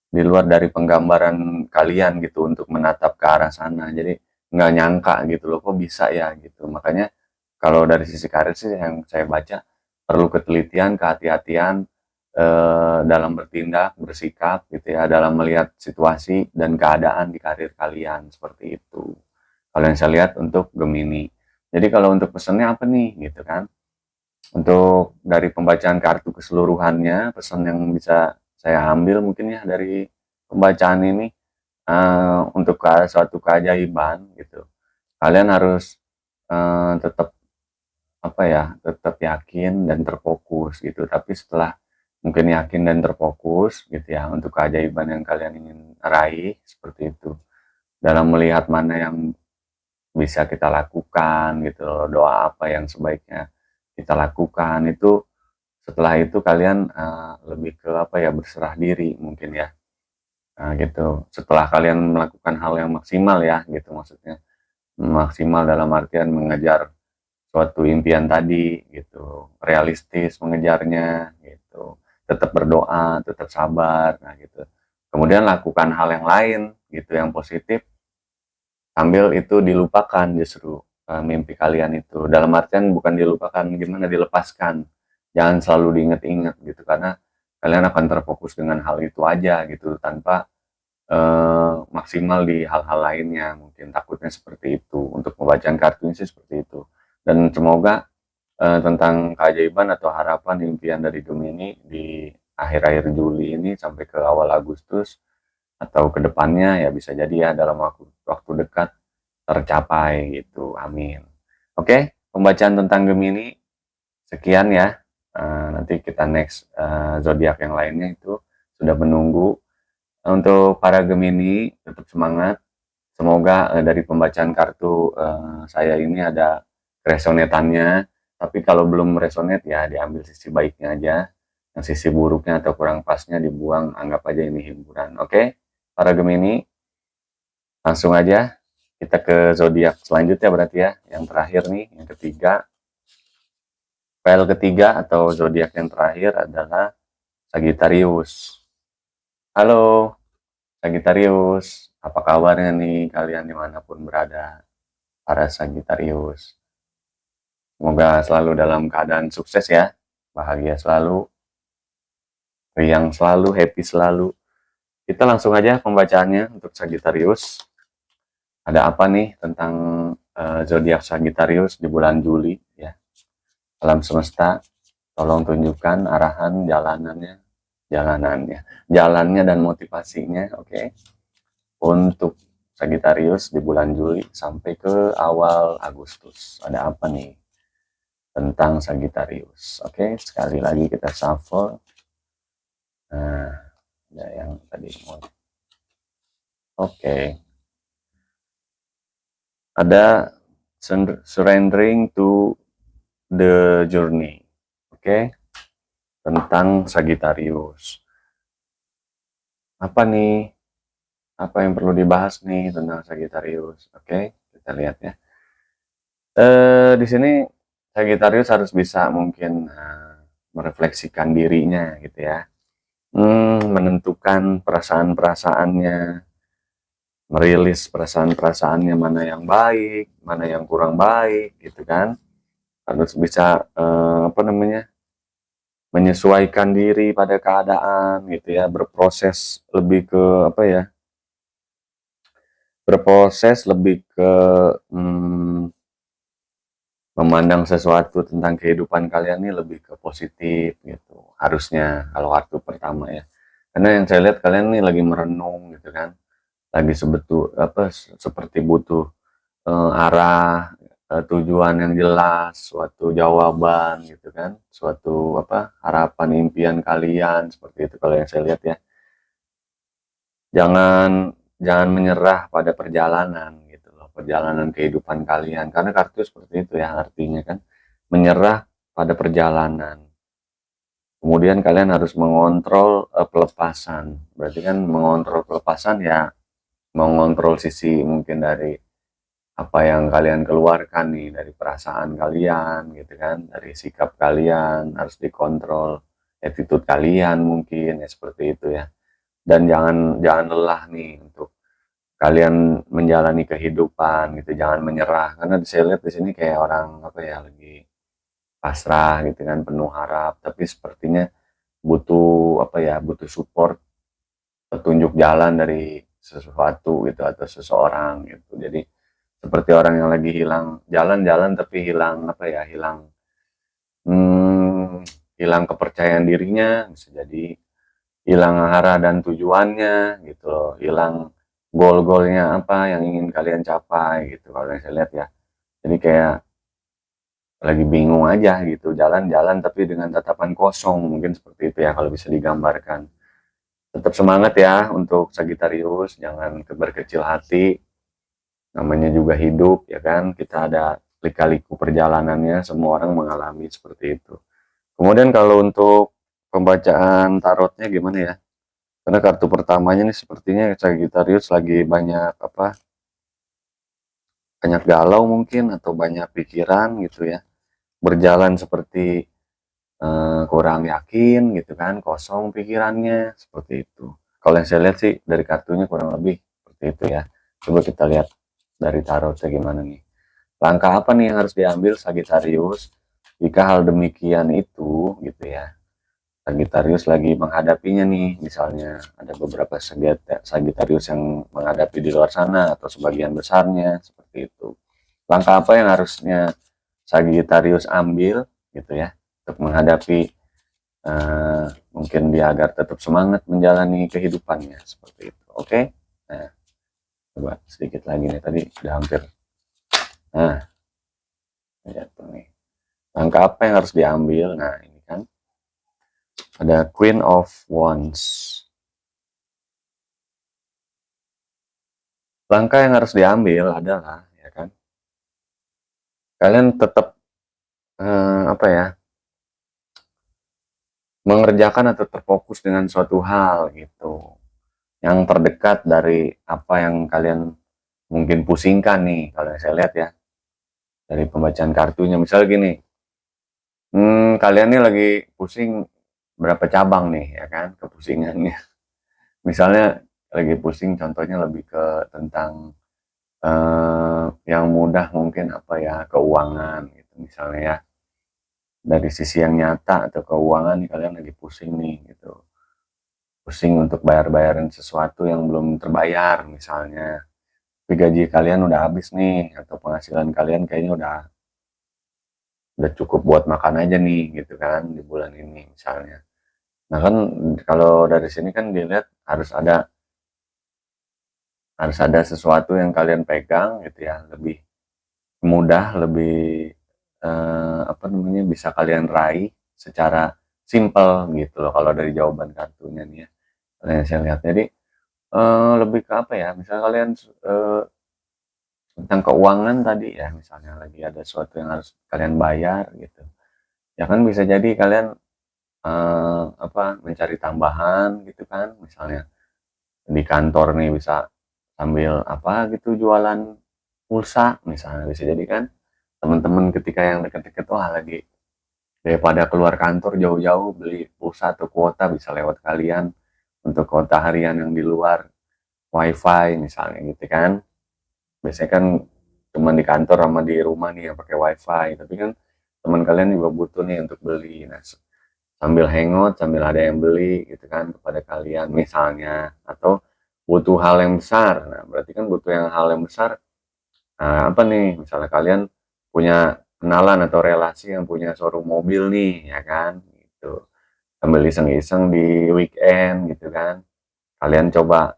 di luar dari penggambaran kalian gitu untuk menatap ke arah sana. Jadi nggak nyangka gitu loh, kok bisa ya gitu. Makanya kalau dari sisi karir sih yang saya baca, perlu ketelitian, kehati-hatian dalam bertindak, bersikap gitu ya, dalam melihat situasi dan keadaan di karir kalian, seperti itu. Kalau yang saya lihat untuk Gemini. Jadi kalau untuk pesannya apa nih gitu kan? Untuk dari pembacaan kartu keseluruhannya, pesan yang bisa saya ambil mungkin ya dari pembacaan ini, untuk suatu keajaiban gitu, kalian harus tetap apa ya, tetap yakin dan terfokus gitu. Tapi setelah mungkin yakin dan terfokus gitu ya, untuk keajaiban yang kalian ingin raih, seperti itu. Dalam melihat mana yang bisa kita lakukan gitu loh, doa apa yang sebaiknya kita lakukan itu, setelah itu kalian lebih ke apa ya, berserah diri mungkin ya. Gitu. Setelah kalian melakukan hal yang maksimal ya gitu maksudnya. Maksimal dalam artian mengejar suatu impian tadi gitu, realistis mengejarnya gitu. Tetap berdoa, tetap sabar, nah gitu. Kemudian lakukan hal yang lain gitu yang positif, sambil itu dilupakan justru mimpi kalian itu. Dalam artian bukan dilupakan, gimana, dilepaskan. Jangan selalu diingat-ingat gitu, karena kalian akan terfokus dengan hal itu aja gitu, tanpa maksimal di hal-hal lainnya. Mungkin takutnya seperti itu. Untuk pembacaan kartunya sih seperti itu. Dan semoga tentang keajaiban atau harapan impian dari Gemini di akhir-akhir Juli ini sampai ke awal Agustus atau ke depannya ya, bisa jadi ya dalam waktu dekat tercapai gitu. Amin. Oke, pembacaan tentang Gemini sekian ya. Nanti kita next zodiak yang lainnya itu sudah menunggu. Untuk para Gemini tetap semangat. Semoga dari pembacaan kartu saya ini ada resonetannya. Tapi kalau belum resonate ya diambil sisi baiknya aja. Yang sisi buruknya atau kurang pasnya dibuang, anggap aja ini hiburan. Oke, para Gemini, langsung aja kita ke zodiak selanjutnya berarti ya. Yang terakhir nih, yang ketiga. File ketiga atau zodiak yang terakhir adalah Sagittarius. Halo Sagittarius, apa kabarnya nih kalian dimanapun berada, para Sagittarius? Semoga selalu dalam keadaan sukses ya, bahagia selalu, riang selalu, happy selalu. Kita langsung aja pembacaannya untuk Sagittarius. Ada apa nih tentang zodiak Sagittarius di bulan Juli ya? Alam semesta, tolong tunjukkan arahan jalannya dan motivasinya, oke? Untuk Sagittarius di bulan Juli sampai ke awal Agustus. Ada apa nih tentang Sagittarius? Oke, sekali lagi kita shuffle. Nah, ada yang tadi. Oke. Ada surrendering to the journey. Oke. Tentang Sagittarius. Apa nih? Apa yang perlu dibahas nih tentang Sagittarius? Oke, kita lihat ya. Di sini Sagittarius harus bisa mungkin merefleksikan dirinya gitu ya, menentukan perasaan-perasaannya, merilis perasaan-perasaannya, mana yang baik, mana yang kurang baik gitu kan. Harus bisa apa namanya, menyesuaikan diri pada keadaan gitu ya, berproses lebih ke apa ya, berproses lebih ke hmm, memandang sesuatu tentang kehidupan kalian ini lebih ke positif gitu. Harusnya kalau kartu pertama ya. Karena yang saya lihat kalian nih lagi merenung gitu kan. Lagi seperti butuh arah, tujuan yang jelas, suatu jawaban gitu kan. Suatu harapan impian kalian seperti itu kalau yang saya lihat ya. Jangan jangan menyerah pada perjalanan gitu loh, perjalanan kehidupan kalian. Karena kartu seperti itu ya artinya kan, menyerah pada perjalanan. Kemudian kalian harus mengontrol pelepasan. Berarti kan mengontrol pelepasan ya mengontrol sisi mungkin dari apa yang kalian keluarkan nih dari perasaan kalian gitu kan, dari sikap kalian harus dikontrol, attitude kalian mungkin ya seperti itu ya. Dan jangan jangan lelah nih untuk kalian menjalani kehidupan gitu, jangan menyerah. Karena saya lihat di sini kayak orang lagi pasrah gitu kan, penuh harap, tapi sepertinya butuh butuh support, petunjuk jalan dari sesuatu gitu atau seseorang gitu. Jadi seperti orang yang lagi hilang jalan-jalan tapi hilang hmm, hilang kepercayaan dirinya, bisa jadi hilang arah dan tujuannya gitu loh, hilang goal-goalnya apa yang ingin kalian capai gitu kalau yang saya lihat ya. Jadi kayak lagi bingung aja gitu, jalan-jalan tapi dengan tatapan kosong, mungkin seperti itu ya kalau bisa digambarkan. Tetap semangat ya untuk Sagittarius, jangan berkecil hati, namanya juga hidup ya kan, kita ada lika-liku perjalanannya, semua orang mengalami seperti itu. Kemudian kalau untuk pembacaan tarotnya gimana ya? Karena kartu pertamanya nih sepertinya Sagittarius lagi banyak galau mungkin atau banyak pikiran gitu ya. Berjalan seperti kurang yakin gitu kan, kosong pikirannya seperti itu. Kalau yang saya lihat sih dari kartunya kurang lebih seperti itu ya. Coba kita lihat dari tarotnya gimana nih. Langkah apa nih yang harus diambil Sagittarius jika hal demikian itu gitu ya. Sagittarius lagi menghadapinya nih, misalnya ada beberapa Sagittarius yang menghadapi di luar sana atau sebagian besarnya seperti itu. Langkah apa yang harusnya Sagittarius ambil gitu ya untuk menghadapi mungkin dia agar tetap semangat menjalani kehidupannya seperti itu. Oke. Nah, coba sedikit lagi nih, tadi udah hampir. Nah, jatuh nih. Langkah apa yang harus diambil? Nah, ini kan ada Queen of Wands. Langkah yang harus diambil adalah ya kan, kalian tetap apa ya, mengerjakan atau terfokus dengan suatu hal gitu, yang terdekat dari apa yang kalian mungkin pusingkan nih kalau saya lihat ya dari pembacaan kartunya. Misal gini, kalian nih lagi pusing berapa cabang nih ya kan kepusingannya. Misalnya lagi pusing, contohnya lebih ke tentang yang mudah mungkin keuangan gitu misalnya ya. Dari sisi yang nyata atau keuangan nih kalian lagi pusing nih gitu. Pusing untuk bayar-bayarin sesuatu yang belum terbayar misalnya. Tapi gaji kalian udah habis nih atau penghasilan kalian kayaknya udah cukup buat makan aja nih gitu kan di bulan ini misalnya. Nah kan kalau dari sini kan dilihat harus ada sesuatu yang kalian pegang gitu ya, lebih mudah, lebih bisa kalian raih secara simpel gitu loh kalau dari jawaban kartunya nih ya. Yang saya lihat. Jadi lebih ke apa ya? Misalnya kalian tentang keuangan tadi ya, misalnya lagi ada sesuatu yang harus kalian bayar gitu. Ya kan bisa jadi kalian mencari tambahan gitu kan, misalnya di kantor nih bisa sambil gitu jualan pulsa misalnya, bisa jadi kan teman-teman ketika yang deket-deket wah lagi daripada keluar kantor jauh-jauh beli pulsa atau kuota bisa lewat kalian untuk kuota harian yang di luar wifi misalnya gitu kan. Biasanya kan cuma di kantor sama di rumah nih yang pakai wifi, tapi kan teman kalian juga butuh nih untuk beli. Nah, sambil hangout sambil ada yang beli gitu kan kepada kalian misalnya, atau butuh hal yang besar. Nah, berarti kan butuh hal yang besar. Nah, apa nih? Misalnya kalian punya kenalan atau relasi yang punya showroom mobil nih, ya kan? Gitu. Sambil iseng-iseng di weekend gitu kan. Kalian coba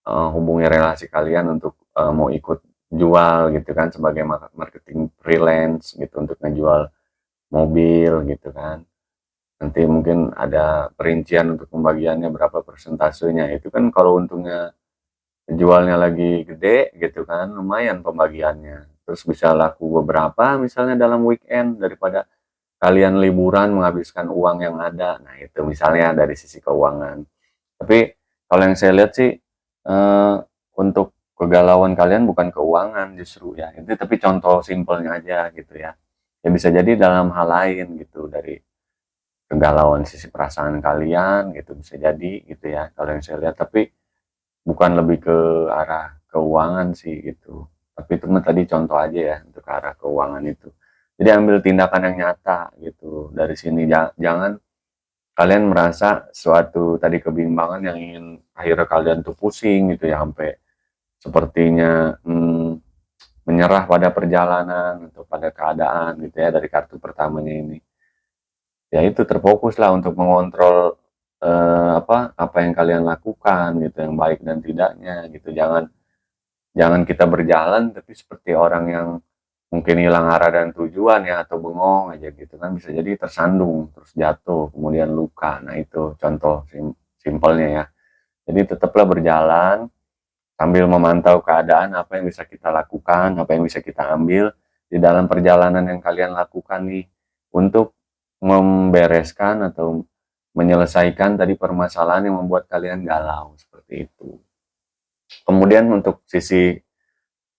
hubungi relasi kalian untuk mau ikut jual gitu kan sebagai marketing freelance gitu untuk ngejual mobil gitu kan. Nanti mungkin ada perincian untuk pembagiannya berapa persentasenya. Itu kan kalau untungnya jualnya lagi gede gitu kan, lumayan pembagiannya. Terus bisa laku beberapa misalnya dalam weekend daripada kalian liburan menghabiskan uang yang ada. Nah, itu misalnya dari sisi keuangan. Tapi kalau yang saya lihat sih untuk kegalauan kalian bukan keuangan justru ya. Itu tapi contoh simpelnya aja gitu ya. Ya bisa jadi dalam hal lain gitu dari kegalauan sisi perasaan kalian gitu bisa jadi gitu ya kalau yang saya lihat, tapi bukan lebih ke arah keuangan sih gitu. Tapi itu mah tadi contoh aja ya untuk ke arah keuangan itu. Jadi ambil tindakan yang nyata gitu dari sini. Jangan kalian merasa suatu tadi kebimbangan yang ingin akhirnya kalian tuh pusing gitu ya sampai sepertinya menyerah pada perjalanan atau pada keadaan gitu ya dari kartu pertamanya ini. Ya itu terfokus lah untuk mengontrol apa yang kalian lakukan gitu yang baik dan tidaknya gitu. Jangan jangan kita berjalan tapi seperti orang yang mungkin hilang arah dan tujuan ya atau bengong aja gitu kan bisa jadi tersandung terus jatuh kemudian luka. Nah itu contoh simpelnya ya. Jadi tetaplah berjalan sambil memantau keadaan apa yang bisa kita lakukan, apa yang bisa kita ambil di dalam perjalanan yang kalian lakukan nih untuk membereskan atau menyelesaikan tadi permasalahan yang membuat kalian galau seperti itu. Kemudian untuk sisi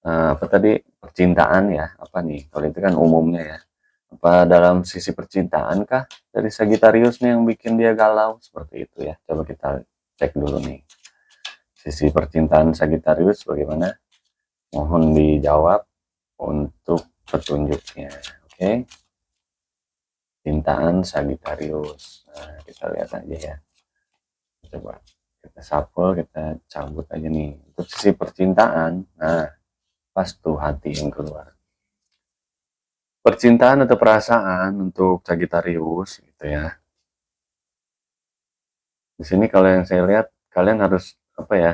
apa tadi percintaan ya apa nih kalau itu kan umumnya ya apa dalam sisi percintaan kah dari Sagittarius nih yang bikin dia galau seperti itu ya, coba kita cek dulu nih sisi percintaan Sagittarius bagaimana, mohon dijawab untuk petunjuknya. Oke, cintaan Sagittarius. Nah, kita lihat aja ya, coba kita shuffle, kita cabut aja nih untuk sisi percintaan. Nah, pas tuh hati yang keluar. Percintaan atau perasaan untuk Sagittarius gitu ya. Di sini kalau yang saya lihat kalian harus apa ya?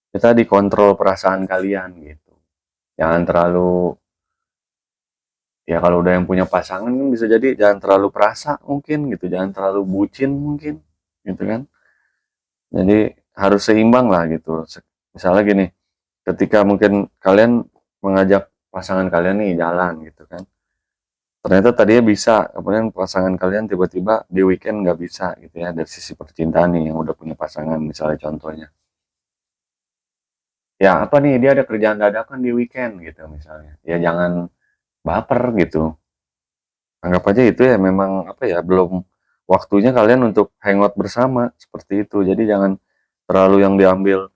Kita dikontrol perasaan kalian gitu. Jangan terlalu ya kalau udah yang punya pasangan kan bisa jadi jangan terlalu perasa mungkin gitu, jangan terlalu bucin mungkin gitu kan. Jadi harus seimbang lah gitu. Misalnya gini, ketika mungkin kalian mengajak pasangan kalian nih jalan gitu kan. Ternyata tadinya bisa, kemudian pasangan kalian tiba-tiba di weekend nggak bisa gitu ya, dari sisi percintaan nih yang udah punya pasangan misalnya contohnya. Ya apa nih, dia ada kerjaan dadakan di weekend gitu misalnya. Ya jangan baper gitu. Anggap aja itu ya memang apa ya, belum waktunya kalian untuk hangout bersama seperti itu. Jadi jangan terlalu yang diambil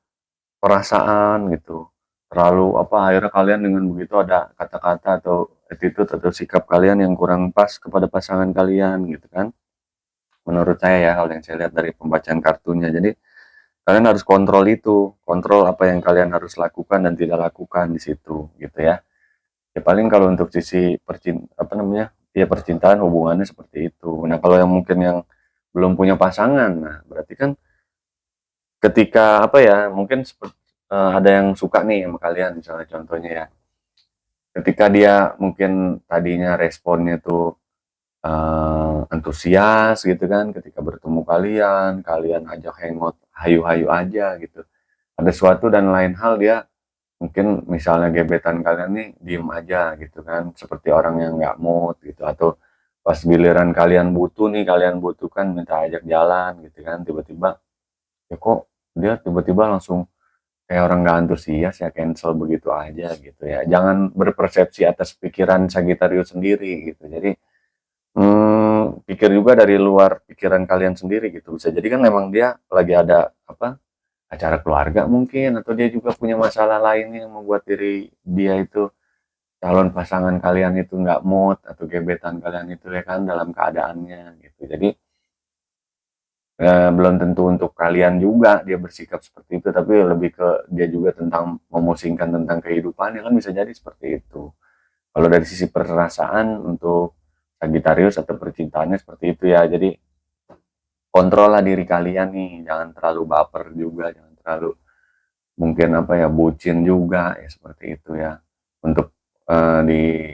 perasaan gitu. Terlalu apa akhirnya kalian dengan begitu ada kata-kata atau attitude atau sikap kalian yang kurang pas kepada pasangan kalian gitu kan. Menurut saya ya, kalau yang saya lihat dari pembacaan kartunya. Jadi kalian harus kontrol itu, kontrol apa yang kalian harus lakukan dan tidak lakukan di situ, gitu ya. Ya paling kalau untuk sisi apa namanya, ya percintaan hubungannya seperti itu. Nah kalau yang mungkin yang belum punya pasangan, nah berarti kan ketika apa ya, mungkin ada yang suka nih sama kalian, misalnya contohnya ya. Ketika dia mungkin tadinya responnya tuh antusias gitu kan ketika bertemu kalian, kalian ajak hangout hayu-hayu aja gitu. Ada suatu dan lain hal dia mungkin misalnya gebetan kalian nih diem aja gitu kan, seperti orang yang nggak mood gitu, atau pas giliran kalian butuh nih, kalian butuhkan minta ajak jalan gitu kan, tiba-tiba ya kok dia tiba-tiba langsung kayak orang nggak antusias ya, cancel begitu aja gitu ya. Jangan berpersepsi atas pikiran Sagittarius sendiri gitu. Jadi pikir juga dari luar pikiran kalian sendiri gitu. Bisa jadi kan memang dia lagi ada apa, acara keluarga mungkin, atau dia juga punya masalah lain yang membuat diri dia itu, calon pasangan kalian itu nggak mood atau gebetan kalian itu ya kan dalam keadaannya gitu. Jadi belum tentu untuk kalian juga dia bersikap seperti itu, tapi lebih ke dia juga tentang memusingkan tentang kehidupan, ya kan bisa jadi seperti itu. Kalau dari sisi perasaan untuk Sagittarius atau percintaannya seperti itu ya, jadi kontrol lah diri kalian nih, jangan terlalu baper juga, jangan terlalu mungkin apa ya, bucin juga ya seperti itu ya. Untuk di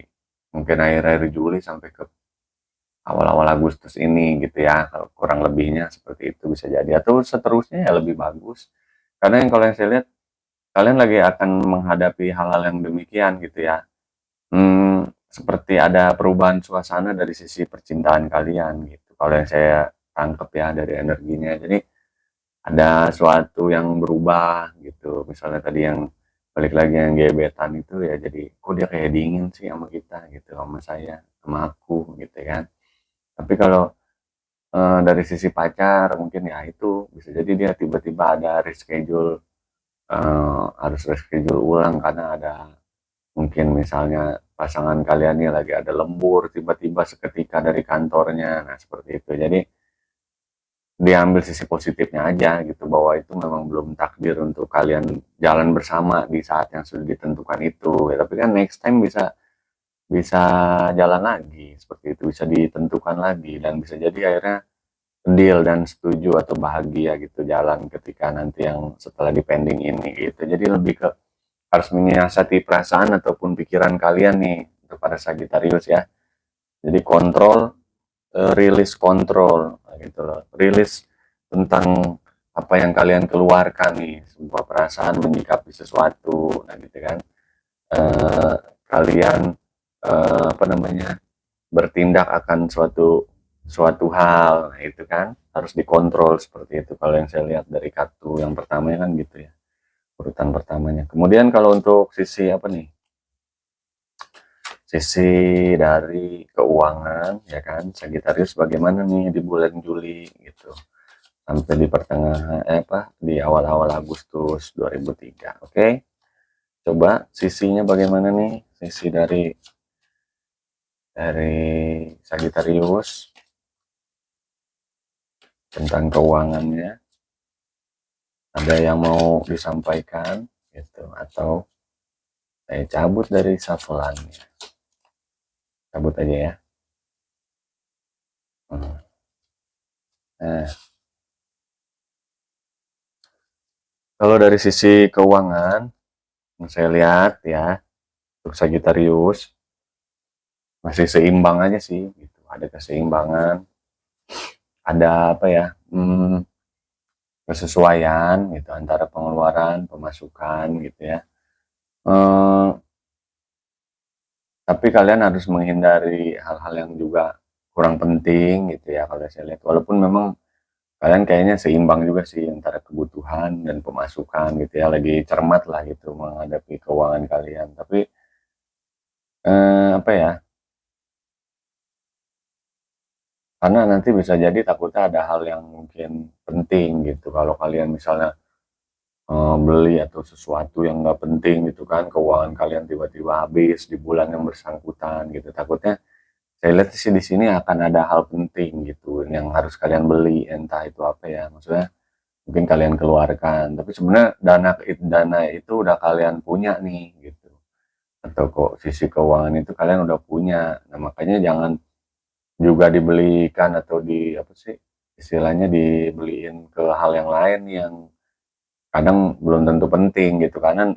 mungkin akhir-akhir Juli sampai ke awal-awal Agustus ini gitu ya, kalau kurang lebihnya seperti itu bisa jadi, atau seterusnya ya lebih bagus. Karena yang kalau yang saya lihat kalian lagi akan menghadapi hal-hal yang demikian gitu ya. Seperti ada perubahan suasana dari sisi percintaan kalian gitu. Kalau yang saya tangkap ya dari energinya. Jadi ada suatu yang berubah gitu. Misalnya tadi yang balik lagi yang gebetan itu ya, jadi kok dia kayak dingin sih sama kita gitu, sama saya, sama aku gitu kan. Tapi kalau dari sisi pacar mungkin ya itu bisa jadi dia tiba-tiba ada reschedule, harus reschedule ulang karena ada mungkin misalnya pasangan kalian nih lagi ada lembur tiba-tiba seketika dari kantornya, nah seperti itu. Jadi diambil sisi positifnya aja gitu, bahwa itu memang belum takdir untuk kalian jalan bersama di saat yang sudah ditentukan itu ya, tapi kan next time bisa bisa jalan lagi seperti itu, bisa ditentukan lagi dan bisa jadi akhirnya deal dan setuju atau bahagia gitu jalan ketika nanti yang setelah dipending ini gitu. Jadi lebih ke harus menyiasati perasaan ataupun pikiran kalian nih untuk para Sagittarius ya. Jadi kontrol, rilis kontrol gitu loh. Rilis tentang apa yang kalian keluarkan nih, sebuah perasaan menyikapi sesuatu, nah gitu kan. Eh, Kalian apa namanya, bertindak akan suatu suatu hal, nah itu kan harus dikontrol seperti itu. Kalau yang saya lihat dari kartu yang pertamanya kan gitu ya, urutan pertamanya. Kemudian kalau untuk sisi apa nih, sisi dari keuangan ya kan, Sagittarius bagaimana nih di bulan Juli gitu sampai di pertengahan di awal-awal Agustus 2003. Oke, coba sisinya bagaimana nih, sisi dari Sagittarius tentang keuangannya. Ada yang mau disampaikan gitu, atau saya cabut dari shuffle-annya, cabut aja ya. Nah, kalau dari sisi keuangan yang saya lihat ya, untuk Sagittarius masih seimbang aja sih gitu, ada keseimbangan, ada apa ya, kesesuaian gitu antara pengeluaran pemasukan gitu ya. eh, tapi kalian harus menghindari hal-hal yang juga kurang penting gitu ya kalau saya lihat, walaupun memang kalian kayaknya seimbang juga sih antara kebutuhan dan pemasukan gitu ya, lagi cermat lah gitu menghadapi keuangan kalian. Tapi apa ya, karena nanti bisa jadi takutnya ada hal yang mungkin penting gitu kalau kalian misalnya beli atau sesuatu yang nggak penting gitu kan, keuangan kalian tiba-tiba habis di bulan yang bersangkutan gitu. Takutnya saya lihat sih di sini akan ada hal penting gitu yang harus kalian beli, entah itu apa ya, maksudnya mungkin kalian keluarkan, tapi sebenarnya dana itu udah kalian punya nih gitu, atau kok sisi keuangan itu kalian udah punya. Nah makanya jangan juga dibelikan atau di apa sih istilahnya, dibeliin ke hal yang lain yang kadang belum tentu penting gitu, karena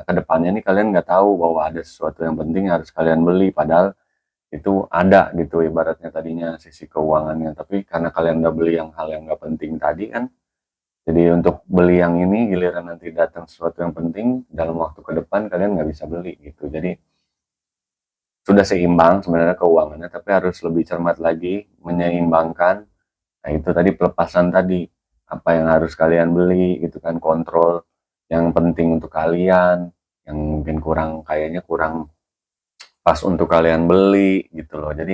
kedepannya nih kalian nggak tahu bahwa ada sesuatu yang penting yang harus kalian beli, padahal itu ada gitu ibaratnya tadinya sisi keuangannya, tapi karena kalian udah beli yang hal yang nggak penting tadi kan, jadi untuk beli yang ini giliran nanti datang sesuatu yang penting dalam waktu ke depan kalian nggak bisa beli gitu. Jadi sudah seimbang sebenarnya keuangannya, tapi harus lebih cermat lagi menyeimbangkan. Nah itu tadi pelepasan tadi, apa yang harus kalian beli gitu kan, kontrol yang penting untuk kalian, yang mungkin kayaknya kurang pas untuk kalian beli gitu loh. Jadi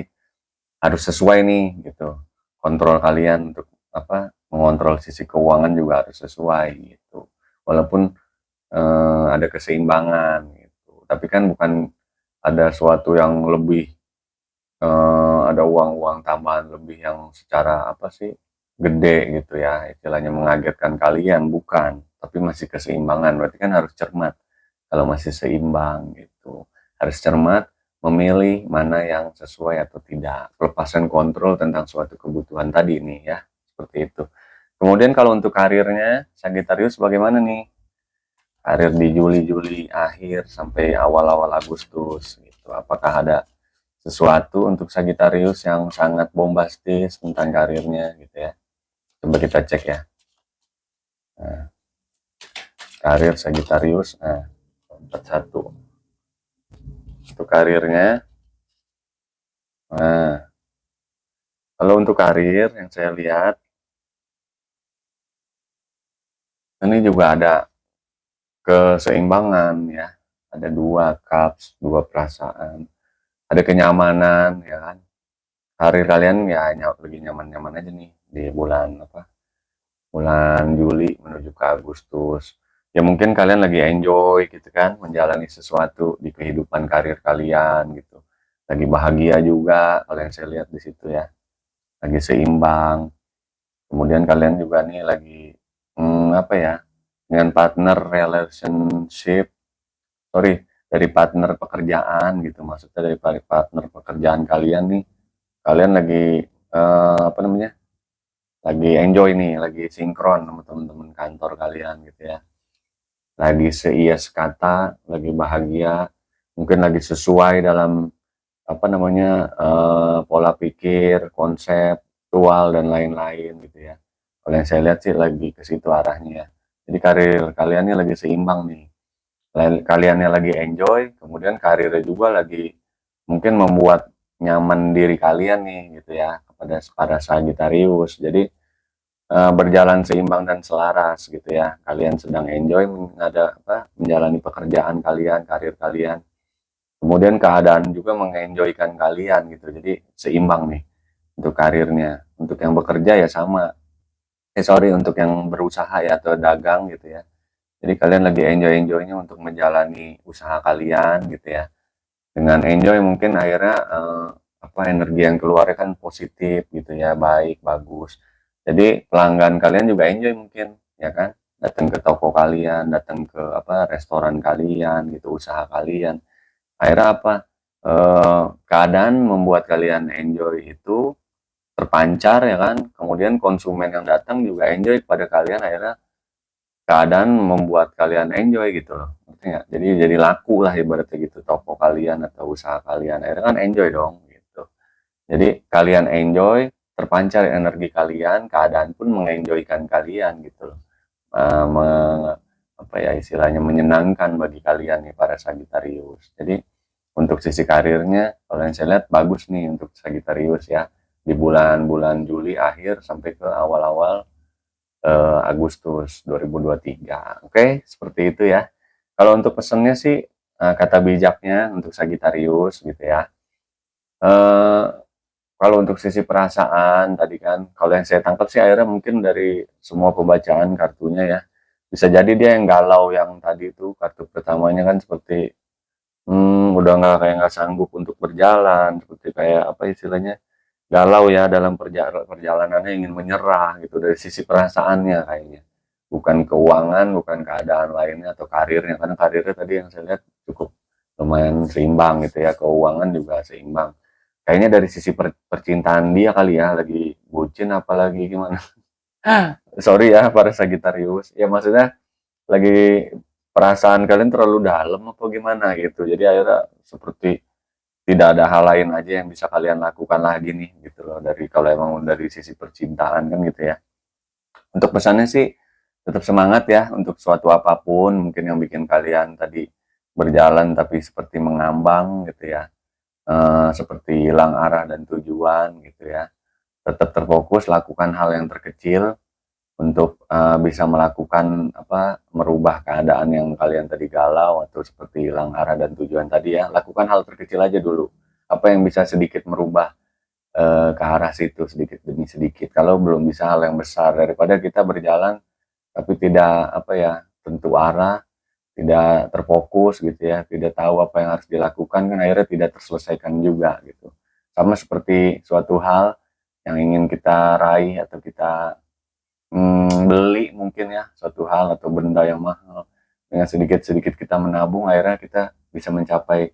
harus sesuai nih gitu, kontrol kalian untuk apa, mengontrol sisi keuangan juga harus sesuai gitu, walaupun ada keseimbangan gitu, tapi kan bukan ada suatu yang lebih, ada uang-uang tambahan lebih yang secara apa sih, gede gitu ya, istilahnya mengagetkan kalian, bukan, tapi masih keseimbangan, berarti kan harus cermat kalau masih seimbang gitu. Harus cermat memilih mana yang sesuai atau tidak, lepaskan kontrol tentang suatu kebutuhan tadi nih ya, seperti itu. Kemudian kalau untuk karirnya, Sagittarius bagaimana nih? Karir di Juli-Juli akhir sampai awal-awal Agustus gitu. Apakah ada sesuatu untuk Sagittarius yang sangat bombastis tentang karirnya gitu ya? Coba kita cek ya. Nah, karir Sagittarius, nah, 41. Untuk karirnya, nah, kalau untuk karir yang saya lihat, ini juga ada keseimbangan ya. Ada dua cups, dua perasaan. Ada kenyamanan ya kan. Karir kalian ya lagi nyaman-nyaman aja nih di bulan apa? Bulan Juli menuju ke Agustus. Ya mungkin kalian lagi enjoy gitu kan, menjalani sesuatu di kehidupan karir kalian gitu. Lagi bahagia juga kalau yang saya lihat di situ ya. Lagi seimbang. Kemudian kalian juga nih lagi apa ya? Dengan partner relationship, sorry, dari partner pekerjaan gitu. Maksudnya dari partner pekerjaan kalian nih, kalian lagi apa namanya? Lagi enjoy nih, lagi sinkron sama teman-teman kantor kalian gitu ya. Lagi seia sekata, lagi bahagia, mungkin lagi sesuai dalam apa namanya pola pikir, konseptual dan lain-lain gitu ya. Kalau yang saya lihat sih lagi ke situ arahnya ya. Jadi karir kaliannya lagi seimbang nih. Kaliannya lagi enjoy, kemudian karirnya juga lagi mungkin membuat nyaman diri kalian nih gitu ya kepada para Sagittarius. Jadi berjalan seimbang dan selaras gitu ya. Kalian sedang enjoy menjalani pekerjaan kalian, karir kalian. Kemudian keadaan juga mengenjoykan kalian gitu. Jadi seimbang nih untuk karirnya. Untuk yang bekerja ya sama. Sorry, untuk yang berusaha ya atau dagang gitu ya. Jadi kalian lagi enjoy-enjoynya untuk menjalani usaha kalian gitu ya. Dengan enjoy mungkin akhirnya energi yang keluar kan positif gitu ya, baik, bagus. Jadi pelanggan kalian juga enjoy mungkin ya kan, datang ke toko kalian, datang ke restoran kalian gitu, usaha kalian. Akhirnya keadaan membuat kalian enjoy itu terpancar ya kan, kemudian konsumen yang datang juga enjoy pada kalian, akhirnya keadaan membuat kalian enjoy gitu loh, ngerti nggak? Jadi laku lah ibaratnya gitu, toko kalian atau usaha kalian, akhirnya kan enjoy dong gitu. Jadi kalian enjoy, terpancar energi kalian, keadaan pun mengenjoykan kalian gitu loh. Apa ya istilahnya, menyenangkan bagi kalian nih para Sagittarius. Jadi untuk sisi karirnya, kalau yang saya lihat bagus nih untuk Sagittarius ya, di bulan-bulan Juli akhir sampai ke awal-awal Agustus 2023. Oke, seperti itu ya. Kalau untuk pesannya sih, kata bijaknya untuk Sagittarius gitu ya. Eh, Kalau untuk sisi perasaan tadi kan, kalau yang saya tangkap sih akhirnya mungkin dari semua pembacaan kartunya ya, bisa jadi dia yang galau yang tadi itu kartu pertamanya kan seperti udah nggak sanggup untuk berjalan, seperti kayak apa istilahnya, galau ya dalam perjalanannya, ingin menyerah gitu dari sisi perasaannya kayaknya. Bukan keuangan, bukan keadaan lainnya atau karirnya, karena karirnya tadi yang saya lihat cukup lumayan seimbang gitu ya, keuangan juga seimbang. Kayaknya dari sisi percintaan dia kali ya, lagi bucin apalagi gimana. Sorry ya para Sagittarius. Ya maksudnya lagi perasaan kalian terlalu dalam apa gimana gitu. Jadi akhirnya seperti tidak ada hal lain aja yang bisa kalian lakukan lagi nih gitu loh, dari kalau emang dari sisi percintaan kan gitu ya. Untuk pesannya sih tetap semangat ya untuk suatu apapun mungkin yang bikin kalian tadi berjalan tapi seperti mengambang gitu ya. Seperti hilang arah dan tujuan gitu ya. Tetap terfokus, lakukan hal yang terkecil untuk bisa melakukan merubah keadaan yang kalian tadi galau atau seperti hilang arah dan tujuan tadi ya. Lakukan hal terkecil aja dulu, apa yang bisa sedikit merubah ke arah situ sedikit demi sedikit. Kalau belum bisa hal yang besar, daripada kita berjalan tapi tidak tentu arah, tidak terfokus gitu ya, tidak tahu apa yang harus dilakukan, kan akhirnya tidak terselesaikan juga gitu. Sama seperti suatu hal yang ingin kita raih atau kita beli mungkin ya, suatu hal atau benda yang mahal. Dengan sedikit-sedikit kita menabung, akhirnya kita bisa mencapai,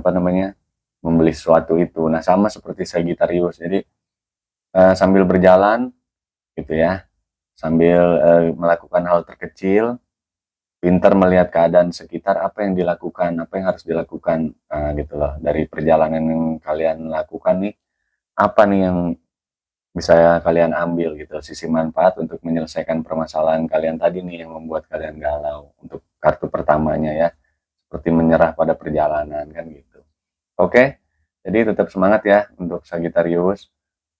apa namanya, membeli sesuatu itu. Nah, sama seperti Sagittarius. Jadi, sambil berjalan gitu ya, sambil, melakukan hal terkecil, pintar melihat keadaan sekitar, apa yang dilakukan, apa yang harus dilakukan, gitu loh. Dari perjalanan yang kalian lakukan nih, apa nih yang bisa kalian ambil gitu, sisi manfaat untuk menyelesaikan permasalahan kalian tadi nih yang membuat kalian galau. Untuk kartu pertamanya ya, seperti menyerah pada perjalanan kan gitu. Oke, jadi tetap semangat ya untuk Sagittarius,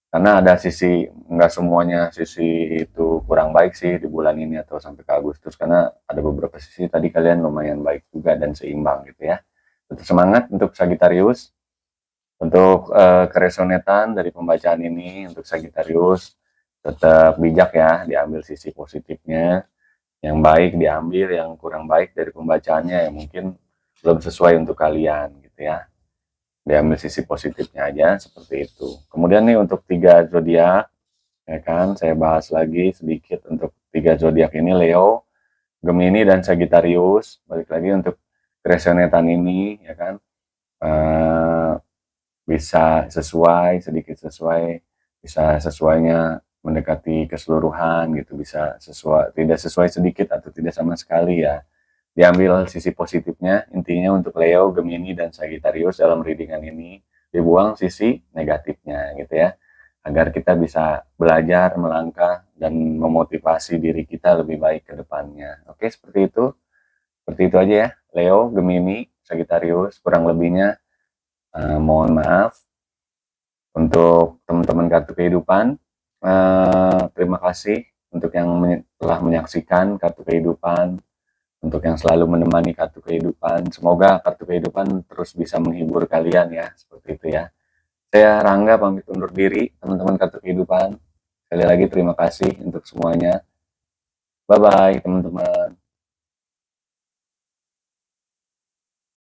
karena ada sisi, nggak semuanya sisi itu kurang baik sih di bulan ini atau sampai ke Agustus, karena ada beberapa sisi tadi kalian lumayan baik juga dan seimbang gitu ya. Tetap semangat untuk Sagittarius. Untuk keresonetan dari pembacaan ini untuk Sagittarius, tetap bijak ya, diambil sisi positifnya, yang baik diambil, yang kurang baik dari pembacaannya yang mungkin belum sesuai untuk kalian gitu ya. Diambil sisi positifnya aja seperti itu. Kemudian nih untuk 3 zodiak, ya kan, saya bahas lagi sedikit untuk 3 zodiak ini, Leo, Gemini dan Sagittarius. Balik lagi untuk keresonetan ini, ya kan. Eh, bisa sesuai, sedikit sesuai, bisa sesuainya mendekati keseluruhan gitu, bisa sesuai, tidak sesuai sedikit atau tidak sama sekali ya. Diambil sisi positifnya, intinya untuk Leo, Gemini, dan Sagittarius dalam readingan ini, dibuang sisi negatifnya gitu ya, agar kita bisa belajar, melangkah, dan memotivasi diri kita lebih baik ke depannya. Oke, seperti itu aja ya, Leo, Gemini, Sagittarius, kurang lebihnya mohon maaf. Untuk teman-teman kartu kehidupan, terima kasih untuk yang telah menyaksikan kartu kehidupan, untuk yang selalu menemani kartu kehidupan. Semoga kartu kehidupan terus bisa menghibur kalian ya, seperti itu ya. Saya Rangga pamit undur diri, teman-teman kartu kehidupan. Sekali lagi terima kasih untuk semuanya. Bye-bye teman-teman.